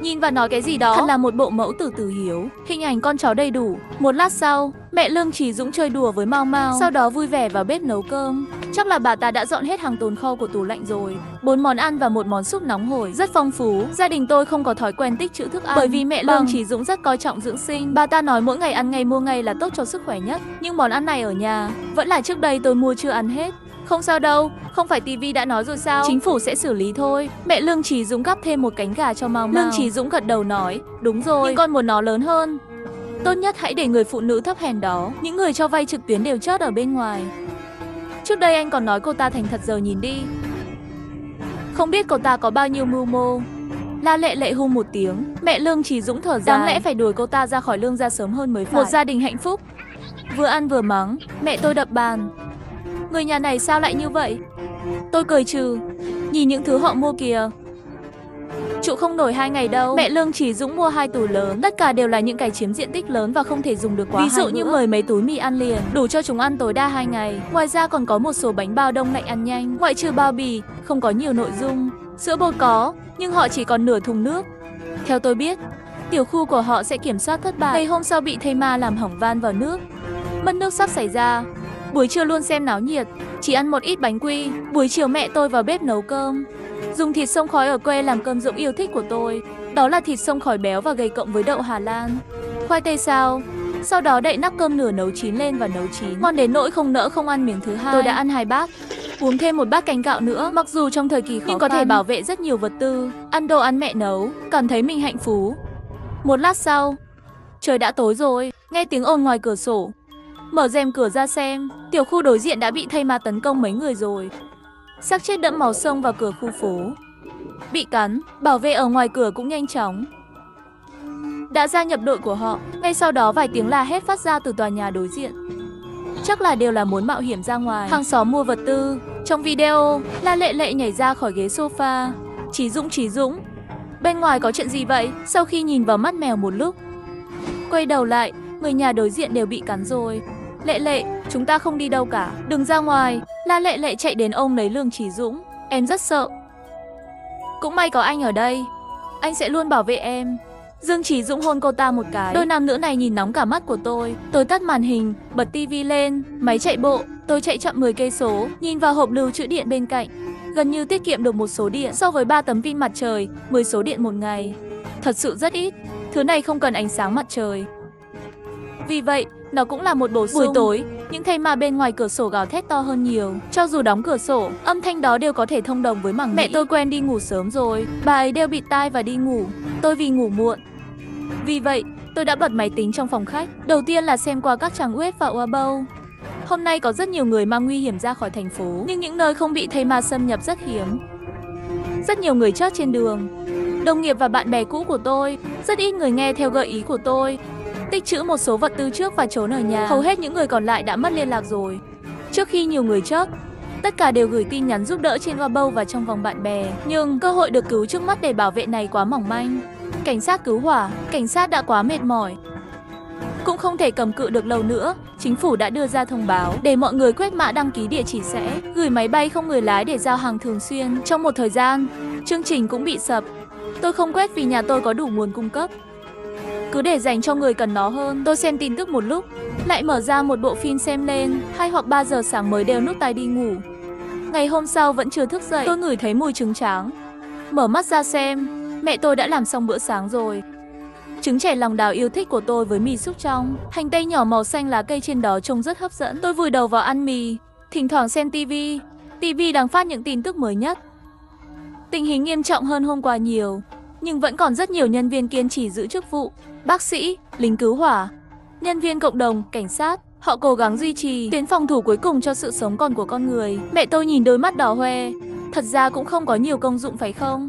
nhìn và nói cái gì đó. Thật là một bộ mẫu tử hiếu. Hình ảnh con cháu đầy đủ. Một lát sau, mẹ Lương Chí Dũng chơi đùa với Mau Mau, sau đó vui vẻ vào bếp nấu cơm. Chắc là bà ta đã dọn hết hàng tồn kho của tủ lạnh rồi. 4 món ăn và một món súp nóng hổi, rất phong phú. Gia đình tôi không có thói quen tích trữ thức ăn, bởi vì mẹ Lương Chí Dũng rất coi trọng dưỡng sinh. Bà ta nói mỗi ngày ăn ngay mua ngay là tốt cho sức khỏe nhất. Nhưng món ăn này ở nhà vẫn là trước đây tôi mua chưa ăn hết. Không sao đâu, không phải tivi đã nói rồi sao? Chính phủ sẽ xử lý thôi. Mẹ Lương Chí Dũng gắp thêm một cánh gà cho Mau Mau. Lương Chí Dũng gật đầu nói, đúng rồi, nhưng con muốn nó lớn hơn. Tốt nhất hãy để người phụ nữ thấp hèn đó. Những người cho vay trực tuyến đều chót ở bên ngoài. Trước đây anh còn nói cô ta thành thật, giờ nhìn đi. Không biết cô ta có bao nhiêu mưu mô. La Lệ Lệ hu một tiếng. Mẹ Lương Chí Dũng thở dài. Đáng lẽ phải đuổi cô ta ra khỏi Lương gia sớm hơn mới phải. Một gia đình hạnh phúc. Vừa ăn vừa mắng. Mẹ tôi đập bàn. Người nhà này sao lại như vậy? Tôi cười trừ. Nhìn những thứ họ mua kìa. Trụ không nổi 2 ngày đâu. Mẹ Lương Chí Dũng mua 2 tủ lớn, tất cả đều là những cái chiếm diện tích lớn và không thể dùng được quá. Ví dụ như 10 mấy túi mì ăn liền, đủ cho chúng ăn tối đa 2 ngày. Ngoài ra còn có một số bánh bao đông lạnh ăn nhanh, ngoại trừ bao bì, không có nhiều nội dung. Sữa bột có, nhưng họ chỉ còn nửa thùng nước. Theo tôi biết, tiểu khu của họ sẽ kiểm soát thất bại. Ngày hôm sau bị thây ma làm hỏng van vào nước. Mất nước sắp xảy ra. Buổi trưa luôn xem náo nhiệt, chỉ ăn một ít bánh quy. Buổi chiều mẹ tôi vào bếp nấu cơm. Dùng thịt xông khói ở quê làm cơm rỗng yêu thích của tôi. Đó là thịt xông khói béo và gầy cộng với đậu Hà Lan, khoai tây sao. Sau đó đậy nắp cơm nửa nấu chín lên và nấu chín. Ngon đến nỗi không nỡ không ăn miếng thứ hai. Tôi đã ăn 2 bát. Uống thêm một bát canh gạo nữa. Mặc dù trong thời kỳ khó nhưng có thể bảo vệ rất nhiều vật tư. Ăn đồ ăn mẹ nấu, cảm thấy mình hạnh phúc. Một lát sau, trời đã tối rồi. Nghe tiếng ồn ngoài cửa sổ. Mở rèm cửa ra xem, tiểu khu đối diện đã bị thây ma tấn công mấy người rồi. Xác chết đẫm màu xông vào cửa khu phố. Bị cắn, bảo vệ ở ngoài cửa cũng nhanh chóng đã gia nhập đội của họ. Ngay sau đó vài tiếng la hét phát ra từ tòa nhà đối diện. Chắc là đều là muốn mạo hiểm ra ngoài hàng xóm mua vật tư. Trong video, La Lệ Lệ nhảy ra khỏi ghế sofa. Chí Dũng, bên ngoài có chuyện gì vậy? Sau khi nhìn vào mắt mèo một lúc, quay đầu lại, người nhà đối diện đều bị cắn rồi. Lệ Lệ, chúng ta không đi đâu cả, đừng ra ngoài. La Lệ Lệ chạy đến ôm lấy Lương Chí Dũng. Em rất sợ. Cũng may có anh ở đây, anh sẽ luôn bảo vệ em. Dương Chí Dũng hôn cô ta một cái. Đôi nam nữ này nhìn nóng cả mắt của tôi. Tôi tắt màn hình, bật tivi lên, máy chạy bộ. Tôi chạy chậm 10 cây số, nhìn vào hộp lưu trữ điện bên cạnh. Gần như tiết kiệm được một số điện so với 3 tấm pin mặt trời, 10 số điện một ngày. Thật sự rất ít. Thứ này không cần ánh sáng mặt trời. Vì vậy, nó cũng là một bổ sung. Buổi tối, những thây ma bên ngoài cửa sổ gào thét to hơn nhiều. Cho dù đóng cửa sổ, âm thanh đó đều có thể thông đồng với mảng. Mẹ tôi quen đi ngủ sớm rồi. Bà ấy đều bịt tai và đi ngủ. Tôi vì ngủ muộn. Vì vậy, tôi đã bật máy tính trong phòng khách. Đầu tiên là xem qua các trang web và Weibo. Hôm nay có rất nhiều người mang nguy hiểm ra khỏi thành phố, nhưng những nơi không bị thây ma xâm nhập rất hiếm. Rất nhiều người chót trên đường. Đồng nghiệp và bạn bè cũ của tôi. Rất ít người nghe theo gợi ý của tôi. Tích trữ một số vật tư trước và trốn ở nhà. Hầu hết những người còn lại đã mất liên lạc rồi. Trước khi nhiều người chớp, tất cả đều gửi tin nhắn giúp đỡ trên Weibo và trong vòng bạn bè. Nhưng cơ hội được cứu trước mắt để bảo vệ này quá mỏng manh. Cảnh sát cứu hỏa, cảnh sát đã quá mệt mỏi, cũng không thể cầm cự được lâu nữa. Chính phủ đã đưa ra thông báo để mọi người quét mã đăng ký địa chỉ sẽ gửi máy bay không người lái để giao hàng thường xuyên. Trong một thời gian, chương trình cũng bị sập. Tôi không quét vì nhà tôi có đủ nguồn cung cấp. Cứ để dành cho người cần nó hơn. Tôi xem tin tức một lúc, lại mở ra một bộ phim xem lên. 2 hoặc 3 giờ sáng mới đeo nút tai đi ngủ. Ngày hôm sau vẫn chưa thức dậy, tôi ngửi thấy mùi trứng tráng. Mở mắt ra xem, mẹ tôi đã làm xong bữa sáng rồi. Trứng chảy lòng đào yêu thích của tôi với mì xúc trong. Hành tây nhỏ màu xanh lá cây trên đó trông rất hấp dẫn. Tôi vùi đầu vào ăn mì, thỉnh thoảng xem tivi. Tivi đang phát những tin tức mới nhất. Tình hình nghiêm trọng hơn hôm qua nhiều, nhưng vẫn còn rất nhiều nhân viên kiên trì giữ chức vụ. Bác sĩ, lính cứu hỏa, nhân viên cộng đồng, cảnh sát. Họ cố gắng duy trì tuyến phòng thủ cuối cùng cho sự sống còn của con người. Mẹ tôi nhìn đôi mắt đỏ hoe. Thật ra cũng không có nhiều công dụng phải không?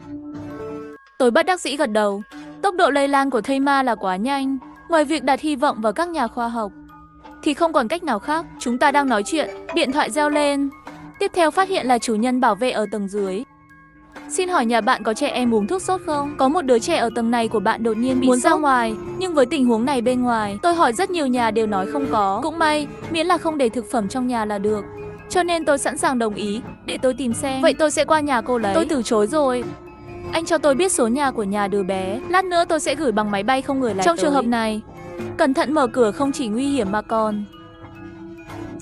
Tôi bất đắc dĩ gật đầu. Tốc độ lây lan của thây ma là quá nhanh. Ngoài việc đặt hy vọng vào các nhà khoa học thì không còn cách nào khác. Chúng ta đang nói chuyện, điện thoại reo lên. Tiếp theo phát hiện là chủ nhân bảo vệ ở tầng dưới. Xin hỏi nhà bạn có trẻ em uống thuốc sốt không? Có một đứa trẻ ở tầng này của bạn đột nhiên bị muốn sốt ra ngoài. Nhưng với tình huống này bên ngoài, tôi hỏi rất nhiều nhà đều nói không có. Cũng may, miễn là không để thực phẩm trong nhà là được. Cho nên tôi sẵn sàng đồng ý, để tôi tìm xem. Vậy tôi sẽ qua nhà cô lấy. Tôi từ chối rồi. Anh cho tôi biết số nhà của nhà đứa bé. Lát nữa tôi sẽ gửi bằng máy bay không người lái. Trong trường hợp này, cẩn thận mở cửa không chỉ nguy hiểm mà còn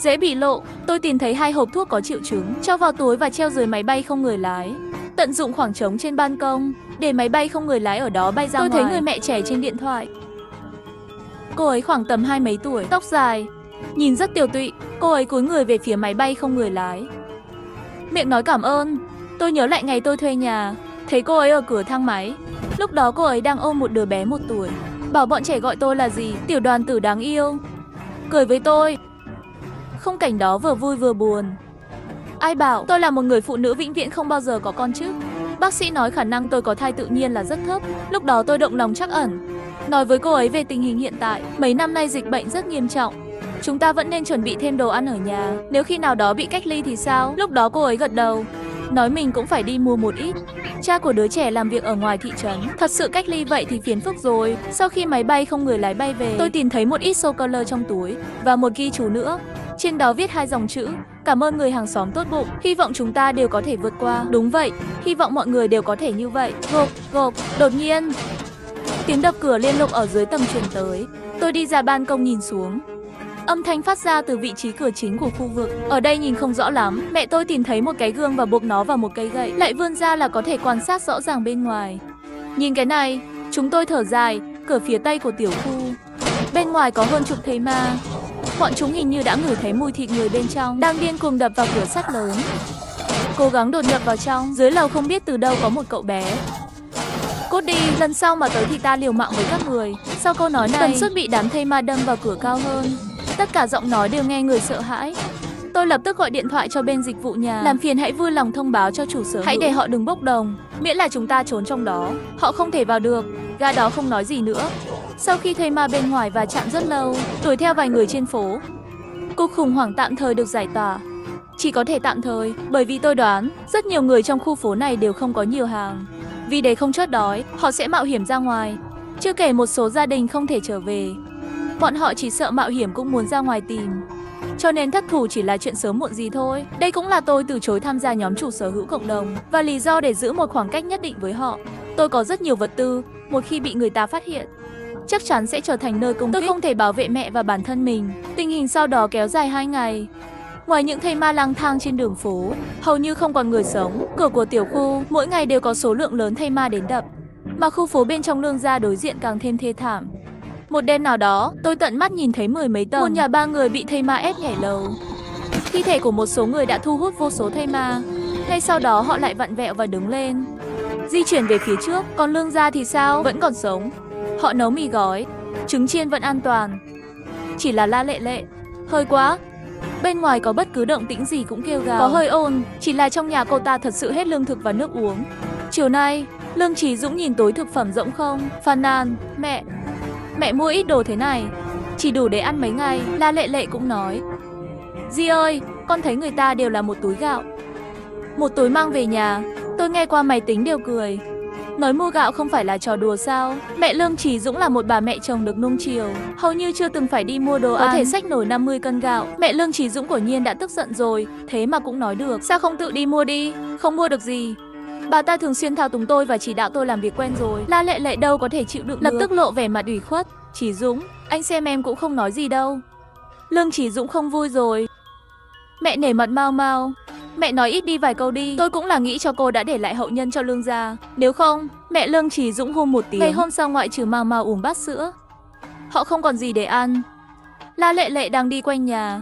dễ bị lộ. Tôi tìm thấy 2 hộp thuốc có triệu chứng, cho vào túi và treo dưới máy bay không người lái. Tận dụng khoảng trống trên ban công, để máy bay không người lái ở đó bay ra ngoài. Tôi thấy người mẹ trẻ trên điện thoại. Cô ấy khoảng tầm 20 mấy tuổi, tóc dài, nhìn rất tiều tụy. Cô ấy cúi người về phía máy bay không người lái, miệng nói cảm ơn. Tôi nhớ lại ngày tôi thuê nhà, thấy cô ấy ở cửa thang máy. Lúc đó cô ấy đang ôm một đứa bé 1 tuổi, bảo bọn trẻ gọi tôi là gì, tiểu đoàn tử đáng yêu, cười với tôi. Khung cảnh đó vừa vui vừa buồn. Ai bảo tôi là một người phụ nữ vĩnh viễn không bao giờ có con chứ? Bác sĩ nói khả năng tôi có thai tự nhiên là rất thấp. Lúc đó tôi động lòng trắc ẩn, nói với cô ấy về tình hình hiện tại. Mấy năm nay dịch bệnh rất nghiêm trọng, chúng ta vẫn nên chuẩn bị thêm đồ ăn ở nhà, nếu khi nào đó bị cách ly thì sao? Lúc đó cô ấy gật đầu, nói mình cũng phải đi mua một ít. Cha của đứa trẻ làm việc ở ngoài thị trấn, thật sự cách ly vậy thì phiền phức rồi. Sau khi máy bay không người lái bay về, tôi tìm thấy một ít sô-cô-la trong túi và một ghi chú nữa. Trên đó viết 2 dòng chữ: cảm ơn người hàng xóm tốt bụng, hy vọng chúng ta đều có thể vượt qua. Đúng vậy, hy vọng mọi người đều có thể như vậy. Gộp, gộp, đột nhiên tiếng đập cửa liên tục ở dưới tầng truyền tới. Tôi đi ra ban công nhìn xuống. Âm thanh phát ra từ vị trí cửa chính của khu vực. Ở đây nhìn không rõ lắm. Mẹ tôi tìm thấy một cái gương và buộc nó vào một cây gậy, lại vươn ra là có thể quan sát rõ ràng bên ngoài. Nhìn cái này, chúng tôi thở dài. Cửa phía tây của tiểu khu, bên ngoài có hơn chục thây ma. Bọn chúng hình như đã ngửi thấy mùi thịt người bên trong, đang điên cuồng đập vào cửa sắt lớn, cố gắng đột nhập vào trong. Dưới lầu không biết từ đâu có một cậu bé. Cút đi, lần sau mà tới thì ta liều mạng với các người. Sau câu nói này, tần suất bị đám thây ma đâm vào cửa cao hơn. Tất cả giọng nói đều nghe người sợ hãi. Tôi lập tức gọi điện thoại cho bên dịch vụ nhà, làm phiền hãy vui lòng thông báo cho chủ sở hữu, hãy để họ đừng bốc đồng, miễn là chúng ta trốn trong đó, họ không thể vào được. Gã đó không nói gì nữa. Sau khi thây ma bên ngoài và chạm rất lâu, đuổi theo vài người trên phố, cuộc khủng hoảng tạm thời được giải tỏa. Chỉ có thể tạm thời, bởi vì tôi đoán rất nhiều người trong khu phố này đều không có nhiều hàng. Vì để không chớt đói, họ sẽ mạo hiểm ra ngoài. Chưa kể một số gia đình không thể trở về, bọn họ chỉ sợ mạo hiểm cũng muốn ra ngoài tìm. Cho nên thất thủ chỉ là chuyện sớm muộn gì thôi. Đây cũng là tôi từ chối tham gia nhóm chủ sở hữu cộng đồng và lý do để giữ một khoảng cách nhất định với họ. Tôi có rất nhiều vật tư, một khi bị người ta phát hiện, chắc chắn sẽ trở thành nơi công kích. Tôi không thể bảo vệ mẹ và bản thân mình. Tình hình sau đó kéo dài 2 ngày. Ngoài những thây ma lang thang trên đường phố, hầu như không còn người sống. Cửa của tiểu khu mỗi ngày đều có số lượng lớn thây ma đến đập, mà khu phố bên trong Lương Gia đối diện càng thêm thê thảm. Một đêm nào đó, tôi tận mắt nhìn thấy 10 mấy tầng, một nhà 3 người bị thây ma ép nhảy lầu. Thi thể của một số người đã thu hút vô số thây ma. Ngay sau đó họ lại vặn vẹo và đứng lên, di chuyển về phía trước. Còn Lương Gia thì sao? Vẫn còn sống. Họ nấu mì gói, trứng chiên vẫn an toàn. Chỉ là La Lệ Lệ hơi quá. Bên ngoài có bất cứ động tĩnh gì cũng kêu gào, có hơi ồn. Chỉ là trong nhà cô ta thật sự hết lương thực và nước uống. Chiều nay, Lương Chí Dũng nhìn túi thực phẩm rỗng không, phàn nàn: Mẹ mua ít đồ thế này, chỉ đủ để ăn mấy ngày. La Lệ Lệ cũng nói: Di ơi, con thấy người ta đều là một túi gạo, một túi mang về nhà. Tôi nghe qua máy tính đều cười, nói mua gạo không phải là trò đùa sao. Mẹ Lương Chí Dũng là một bà mẹ chồng được nuông chiều, hầu như chưa từng phải đi mua đồ ăn, có thể xách nổi 50 cân gạo. Mẹ Lương Chí Dũng quả nhiên đã tức giận rồi, thế mà cũng nói được. Sao không tự đi mua đi? Không mua được gì. Bà ta thường xuyên thao túng tôi và chỉ đạo tôi làm việc quen rồi. La Lệ Lệ đâu có thể chịu đựng được, lập tức lộ vẻ mặt ủy khuất: Chí Dũng, anh xem em cũng không nói gì đâu. Lương Chí Dũng không vui rồi: Mẹ nể mặt Mau Mau, mẹ nói ít đi vài câu đi. Tôi cũng là nghĩ cho cô đã để lại hậu nhân cho Lương gia, nếu không. Mẹ Lương Chí Dũng hôn một tiếng. Ngày hôm sau ngoại trừ Mau Mau uống bát sữa, họ không còn gì để ăn. La Lệ Lệ đang đi quanh nhà,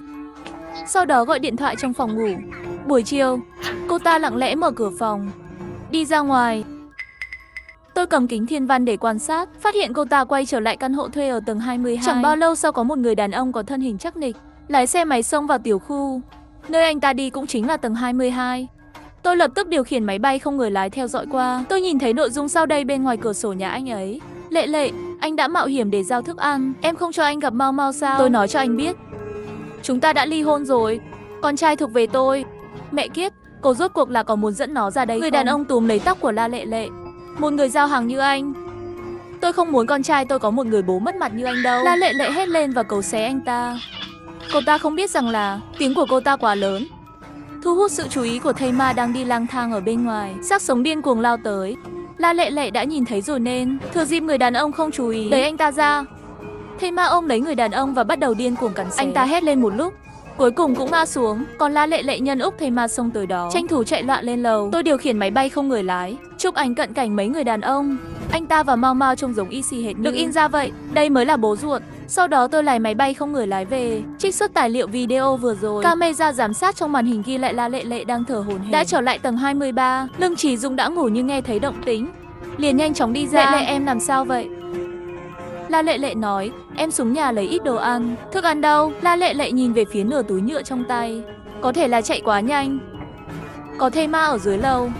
sau đó gọi điện thoại trong phòng ngủ. Buổi chiều, cô ta lặng lẽ mở cửa phòng, đi ra ngoài. Tôi cầm kính thiên văn để quan sát, phát hiện cô ta quay trở lại căn hộ thuê ở tầng 22. Chẳng bao lâu sau có một người đàn ông có thân hình chắc nịch lái xe máy xông vào tiểu khu. Nơi anh ta đi cũng chính là tầng 22. Tôi lập tức điều khiển máy bay không người lái theo dõi qua. Tôi nhìn thấy nội dung sau đây bên ngoài cửa sổ nhà anh ấy: Lệ Lệ, anh đã mạo hiểm để giao thức ăn, em không cho anh gặp Mau Mau sao? Tôi nói cho anh biết, chúng ta đã ly hôn rồi, con trai thuộc về tôi. Mẹ kiếp, cô rốt cuộc là có muốn dẫn nó ra đây? Người đàn ông túm lấy tóc của La Lệ Lệ: Một người giao hàng như anh, tôi không muốn con trai tôi có một người bố mất mặt như anh đâu. La Lệ Lệ hét lên và cấu xé anh ta. Cô ta không biết rằng là tiếng của cô ta quá lớn, thu hút sự chú ý của thây ma đang đi lang thang ở bên ngoài. Xác sống điên cuồng lao tới. La Lệ Lệ đã nhìn thấy rồi nên thừa dịp người đàn ông không chú ý, đẩy anh ta ra. Thây ma ôm lấy người đàn ông và bắt đầu điên cuồng cắn xé. Anh ta hét lên một lúc, cuối cùng cũng ngã xuống. Còn La Lệ Lệ nhân úc thây ma xông tới đó, tranh thủ chạy loạn lên lầu. Tôi điều khiển máy bay không người lái, chụp ảnh cận cảnh mấy người đàn ông. Anh ta và Mau Mau trông giống y xì hệt được in ra vậy. Đây mới là bố ruột. Sau đó tôi lái máy bay không người lái về, trích xuất tài liệu video vừa rồi. Camera giám sát trong màn hình ghi lại La Lệ Lệ đang thở hổn hển. Đã trở lại tầng 23, Lương Chí Dũng đã ngủ nhưng nghe thấy động tĩnh, liền nhanh chóng đi ra. Lệ Lệ em làm sao vậy? La Lệ Lệ nói, em xuống nhà lấy ít đồ ăn. Thức ăn đâu? La Lệ Lệ nhìn về phía nửa túi nhựa trong tay. Có thể là chạy quá nhanh. Có thây ma ở dưới lầu.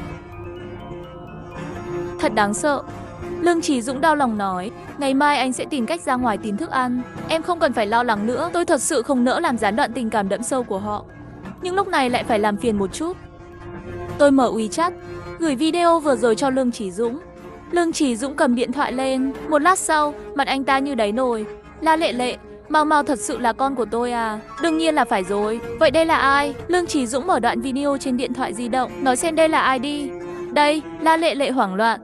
Thật đáng sợ. Lương Chí Dũng đau lòng nói, ngày mai anh sẽ tìm cách ra ngoài tìm thức ăn. Em không cần phải lo lắng nữa, tôi thật sự không nỡ làm gián đoạn tình cảm đậm sâu của họ. Nhưng lúc này lại phải làm phiền một chút. Tôi mở WeChat, gửi video vừa rồi cho Lương Chí Dũng. Lương Chí Dũng cầm điện thoại lên, một lát sau, mặt anh ta như đáy nồi. La Lệ Lệ, Mau Mau thật sự là con của tôi à? Đương nhiên là phải rồi. Vậy đây là ai? Lương Chí Dũng mở đoạn video trên điện thoại di động, nói xem đây là ai đi. Đây, La Lệ Lệ hoảng loạn.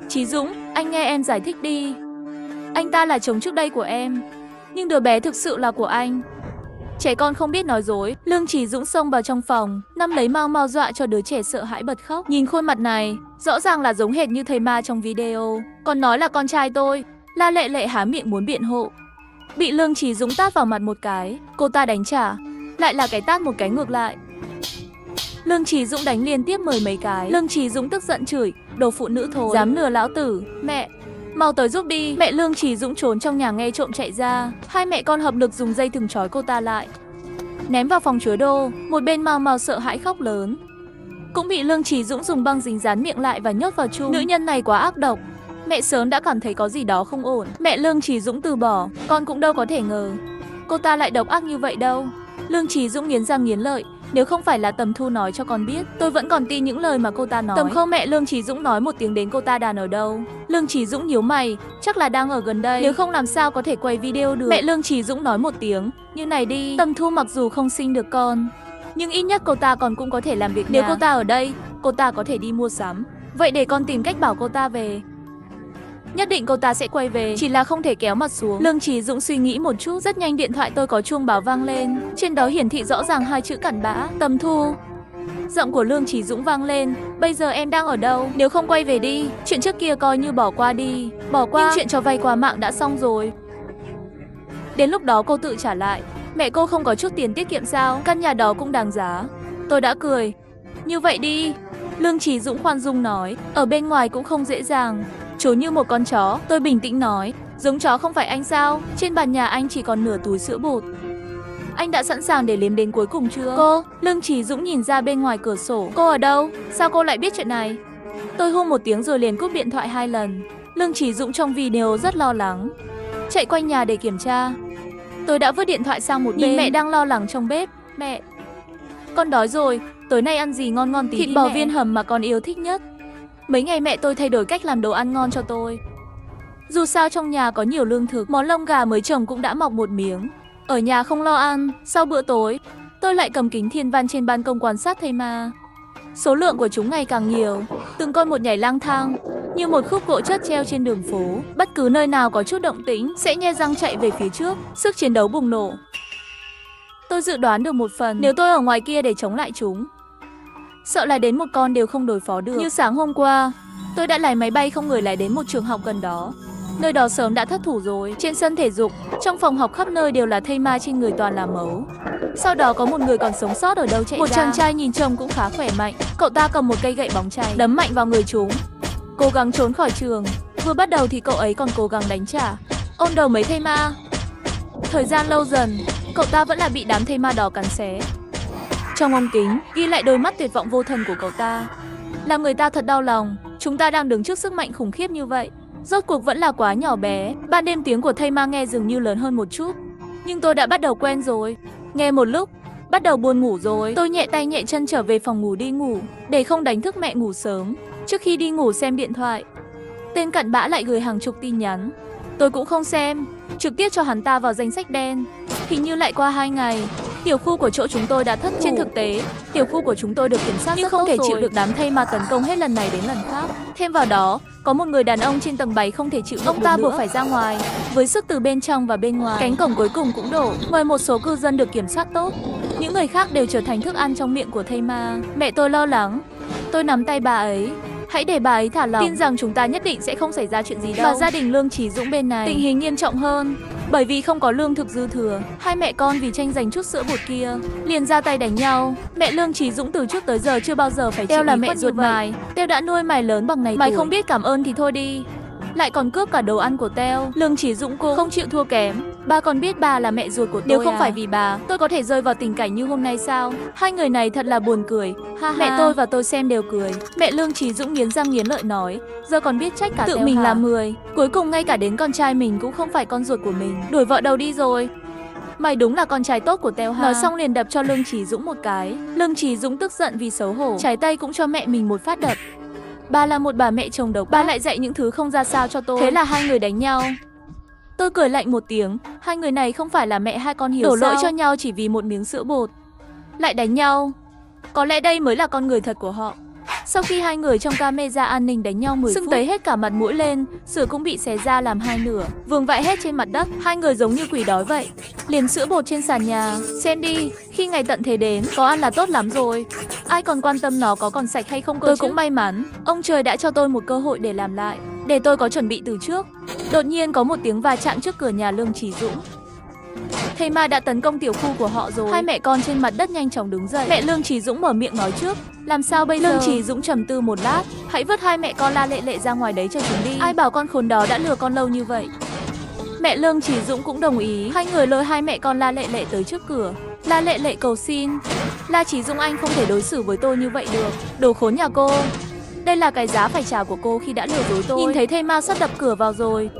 Chí Dũng, anh nghe em giải thích đi. Anh ta là chồng trước đây của em, nhưng đứa bé thực sự là của anh. Trẻ con không biết nói dối. Lương Chí Dũng xông vào trong phòng, nắm lấy Mau Mau dọa cho đứa trẻ sợ hãi bật khóc. Nhìn khuôn mặt này, rõ ràng là giống hệt như thầy ma trong video. Còn nói là con trai tôi. La Lệ Lệ há miệng muốn biện hộ, bị Lương Chí Dũng tát vào mặt một cái. Cô ta đánh trả, lại là cái tát một cái ngược lại. Lương Chí Dũng đánh liên tiếp 10 mấy cái. Lương Chí Dũng tức giận chửi, đồ phụ nữ thối, dám lừa lão tử. Mẹ, mau tới giúp đi. Mẹ Lương Chí Dũng trốn trong nhà nghe trộm chạy ra. Hai mẹ con hợp lực dùng dây thừng trói cô ta lại, ném vào phòng chứa đồ. Một bên Mau Mau sợ hãi khóc lớn, cũng bị Lương Chí Dũng dùng băng dính dán miệng lại và nhốt vào chung. Nữ nhân này quá ác độc. Mẹ sớm đã cảm thấy có gì đó không ổn. Mẹ Lương Chí Dũng từ bỏ, con cũng đâu có thể ngờ cô ta lại độc ác như vậy đâu. Lương Chí Dũng nghiến răng nghiến lợi, nếu không phải là Tầm Thu nói cho con biết, tôi vẫn còn tin những lời mà cô ta nói. Tầm Khâu mẹ Lương Chí Dũng nói một tiếng đến cô ta đàn ở đâu. Lương Chí Dũng nhíu mày, chắc là đang ở gần đây, nếu không làm sao có thể quay video được. Mẹ Lương Chí Dũng nói một tiếng, như này đi, Tầm Thu mặc dù không sinh được con, nhưng ít nhất cô ta còn cũng có thể làm việc nhà. Nếu cô ta ở đây, cô ta có thể đi mua sắm. Vậy để con tìm cách bảo cô ta về. Nhất định cô ta sẽ quay về, chỉ là không thể kéo mặt xuống. Lương Chí Dũng suy nghĩ một chút, rất nhanh điện thoại tôi có chuông báo vang lên. Trên đó hiển thị rõ ràng hai chữ cặn bã, Tầm Thu. Giọng của Lương Chí Dũng vang lên, bây giờ em đang ở đâu? Nếu không quay về đi, chuyện trước kia coi như bỏ qua đi. Bỏ qua, nhưng chuyện cho vay qua mạng đã xong rồi. Đến lúc đó cô tự trả lại. Mẹ cô không có chút tiền tiết kiệm sao? Căn nhà đó cũng đáng giá. Tôi đã cười. Như vậy đi. Lương Chí Dũng khoan dung nói, ở bên ngoài cũng không dễ dàng. Trốn như một con chó. Tôi bình tĩnh nói, giống chó không phải anh sao? Trên bàn nhà anh chỉ còn nửa túi sữa bột. Anh đã sẵn sàng để liếm đến cuối cùng chưa? Cô, Lương Chí Dũng nhìn ra bên ngoài cửa sổ. Cô ở đâu? Sao cô lại biết chuyện này? Tôi hô một tiếng rồi liền cúp điện thoại 2 lần. Lương Chí Dũng trong video rất lo lắng, chạy quanh nhà để kiểm tra. Tôi đã vứt điện thoại sang một bên. Nhìn mẹ đang lo lắng trong bếp. Mẹ, con đói rồi, tối nay ăn gì ngon ngon tí. Thịt bò viên hầm mà con yêu thích nhất. Mấy ngày mẹ tôi thay đổi cách làm đồ ăn ngon cho tôi. Dù sao trong nhà có nhiều lương thực, món lông gà mới trồng cũng đã mọc một miếng. Ở nhà không lo ăn. Sau bữa tối, tôi lại cầm kính thiên văn trên ban công quan sát thây ma. Số lượng của chúng ngày càng nhiều, từng con một nhảy lang thang, như một khúc gỗ chất treo trên đường phố. Bất cứ nơi nào có chút động tĩnh sẽ nhe răng chạy về phía trước. Sức chiến đấu bùng nổ. Tôi dự đoán được một phần, nếu tôi ở ngoài kia để chống lại chúng, sợ là đến một con đều không đối phó được. Như sáng hôm qua, tôi đã lái máy bay không người lái đến một trường học gần đó. Nơi đó sớm đã thất thủ rồi. Trên sân thể dục, trong phòng học khắp nơi đều là thây ma, trên người toàn là máu. Sau đó có một người còn sống sót ở đâu chạy ra. Một chàng trai nhìn trông cũng khá khỏe mạnh. Cậu ta cầm một cây gậy bóng chày, đấm mạnh vào người chúng, cố gắng trốn khỏi trường. Vừa bắt đầu thì cậu ấy còn cố gắng đánh trả, ôm đầu mấy thây ma. Thời gian lâu dần, cậu ta vẫn là bị đám thây ma đó cắn xé. Trong ống kính ghi lại đôi mắt tuyệt vọng vô thần của cậu ta, làm người ta thật đau lòng. Chúng ta đang đứng trước sức mạnh khủng khiếp như vậy, rốt cuộc vẫn là quá nhỏ bé. Ban đêm tiếng của thây ma nghe dường như lớn hơn một chút, nhưng tôi đã bắt đầu quen rồi. Nghe một lúc, bắt đầu buồn ngủ rồi. Tôi nhẹ tay nhẹ chân trở về phòng ngủ đi ngủ, để không đánh thức mẹ ngủ sớm. Trước khi đi ngủ xem điện thoại, tên cặn bã lại gửi hàng chục tin nhắn. Tôi cũng không xem, trực tiếp cho hắn ta vào danh sách đen. Hình như lại qua 2 ngày, tiểu khu của chỗ chúng tôi đã thất thủ. Trên thực tế, tiểu khu của chúng tôi được kiểm soát nhưng không thể chịu được đám thây ma tấn công hết lần này đến lần khác. Thêm vào đó, có một người đàn ông trên tầng 7 không thể chịu được. Ông ta buộc phải ra ngoài, với sức từ bên trong và bên ngoài. Cánh cổng cuối cùng cũng đổ. Ngoài một số cư dân được kiểm soát tốt, Những người khác đều trở thành thức ăn trong miệng của thây ma. Mẹ tôi lo lắng. Tôi nắm tay bà ấy. Hãy để bà ấy thả lỏng. Tin rằng chúng ta nhất định sẽ không xảy ra chuyện gì đâu. Và gia đình Lương Chí Dũng bên này tình hình nghiêm trọng hơn. Bởi vì không có lương thực dư thừa, hai mẹ con vì tranh giành chút sữa bột kia liền ra tay đánh nhau. Mẹ Lương Chí Dũng từ trước tới giờ chưa bao giờ phải chịu. Teo là mẹ ruột mày. Teo đã nuôi mày lớn bằng này. Mày không biết cảm ơn thì thôi đi, lại còn cướp cả đồ ăn của Teo. Lương Chí Dũng cũng không chịu thua kém. Ba còn biết bà là mẹ ruột của tôi. Nếu không phải vì bà, tôi có thể rơi vào tình cảnh như hôm nay sao? Hai người này thật là buồn cười. Ha ha. Mẹ tôi và tôi xem đều cười. Mẹ Lương Chí Dũng nghiến răng nghiến lợi nói, giờ còn biết trách cả tự Teo mình là 10. Cuối cùng ngay cả đến con trai mình cũng không phải con ruột của mình. Đuổi vợ đầu đi rồi. Mày đúng là con trai tốt của Teo ha. Nói xong liền đập cho Lương Chí Dũng một cái. Lương Chí Dũng tức giận vì xấu hổ, trái tay cũng cho mẹ mình một phát đập. Bà là một bà mẹ chồng độc, bà lại dạy những thứ không ra sao cho tôi. Thế là hai người đánh nhau. Tôi cười lạnh một tiếng, hai người này không phải là mẹ hai con hiểu đổ lỗi cho nhau chỉ vì một miếng sữa bột. Lại đánh nhau. Có lẽ đây mới là con người thật của họ. Sau khi hai người trong camera an ninh đánh nhau 10 phút, sưng tấy hết cả mặt mũi lên, sữa cũng bị xé ra làm hai nửa, vương vãi hết trên mặt đất. Hai người giống như quỷ đói vậy, liền sữa bột trên sàn nhà. Xem đi, khi ngày tận thế đến, có ăn là tốt lắm rồi. Ai còn quan tâm nó có còn sạch hay không cơ chứ? Tôi cũng may mắn, ông trời đã cho tôi một cơ hội để làm lại, để tôi có chuẩn bị từ trước. Đột nhiên có một tiếng va chạm trước cửa nhà Lương Chí Dũng. Thây ma đã tấn công tiểu khu của họ rồi. Hai mẹ con trên mặt đất nhanh chóng đứng dậy. Mẹ Lương Chí Dũng mở miệng nói trước. Làm sao bây giờ? Lương Chí Dũng trầm tư một lát. Hãy vứt hai mẹ con La Lệ Lệ ra ngoài đấy cho chúng đi. Ai bảo con khốn đó đã lừa con lâu như vậy. Mẹ Lương Chí Dũng cũng đồng ý. Hai người lôi hai mẹ con La Lệ Lệ tới trước cửa. La Lệ Lệ cầu xin. La Chí Dũng anh không thể đối xử với tôi như vậy được. Đồ khốn nhà cô. Đây là cái giá phải trả của cô khi đã lừa dối tôi. Nhìn thấy thây ma sắp đập cửa vào rồi.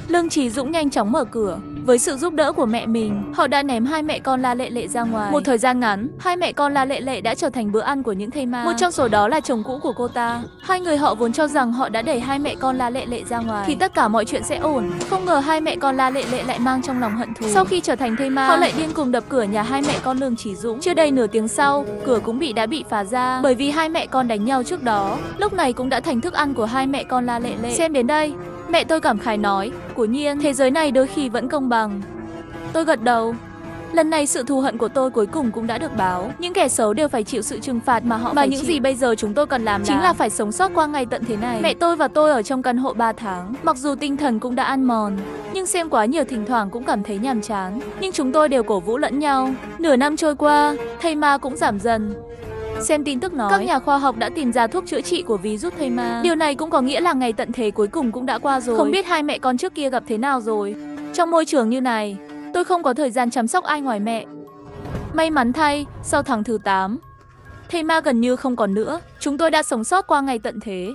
Lương Chí Dũng nhanh chóng mở cửa. Với sự giúp đỡ của mẹ mình, họ đã ném hai mẹ con La Lệ Lệ ra ngoài. Một thời gian ngắn, hai mẹ con La Lệ Lệ đã trở thành bữa ăn của những thây ma. Một trong số đó là chồng cũ của cô ta. Hai người họ vốn cho rằng họ đã đẩy hai mẹ con La Lệ Lệ ra ngoài thì tất cả mọi chuyện sẽ ổn. Không ngờ hai mẹ con La Lệ Lệ lại mang trong lòng hận thù. Sau khi trở thành thây ma, họ lại điên cuồng đập cửa nhà hai mẹ con Lương Chí Dũng. Chưa đầy nửa tiếng sau, cửa cũng đã bị phá ra. Bởi vì hai mẹ con đánh nhau trước đó, lúc này cũng đã thành thức ăn của hai mẹ con La Lệ Lệ. Xem đến đây, mẹ tôi cảm khái nói, quả nhiên thế giới này đôi khi vẫn công bằng. Tôi gật đầu. Lần này sự thù hận của tôi cuối cùng cũng đã được báo. Những kẻ xấu đều phải chịu sự trừng phạt mà họ phải những chịu. Gì bây giờ chúng tôi cần làm chính là phải sống sót qua ngày tận thế này. Mẹ tôi và tôi ở trong căn hộ 3 tháng. Mặc dù tinh thần cũng đã ăn mòn, nhưng xem quá nhiều thỉnh thoảng cũng cảm thấy nhàm chán. Nhưng chúng tôi đều cổ vũ lẫn nhau. Nửa năm trôi qua, thây ma cũng giảm dần. Xem tin tức nói, các nhà khoa học đã tìm ra thuốc chữa trị của virus thây ma. Điều này cũng có nghĩa là ngày tận thế cuối cùng cũng đã qua rồi. Không biết hai mẹ con trước kia gặp thế nào rồi. Trong môi trường như này, tôi không có thời gian chăm sóc ai ngoài mẹ. May mắn thay, sau tháng thứ 8, thây ma gần như không còn nữa. Chúng tôi đã sống sót qua ngày tận thế.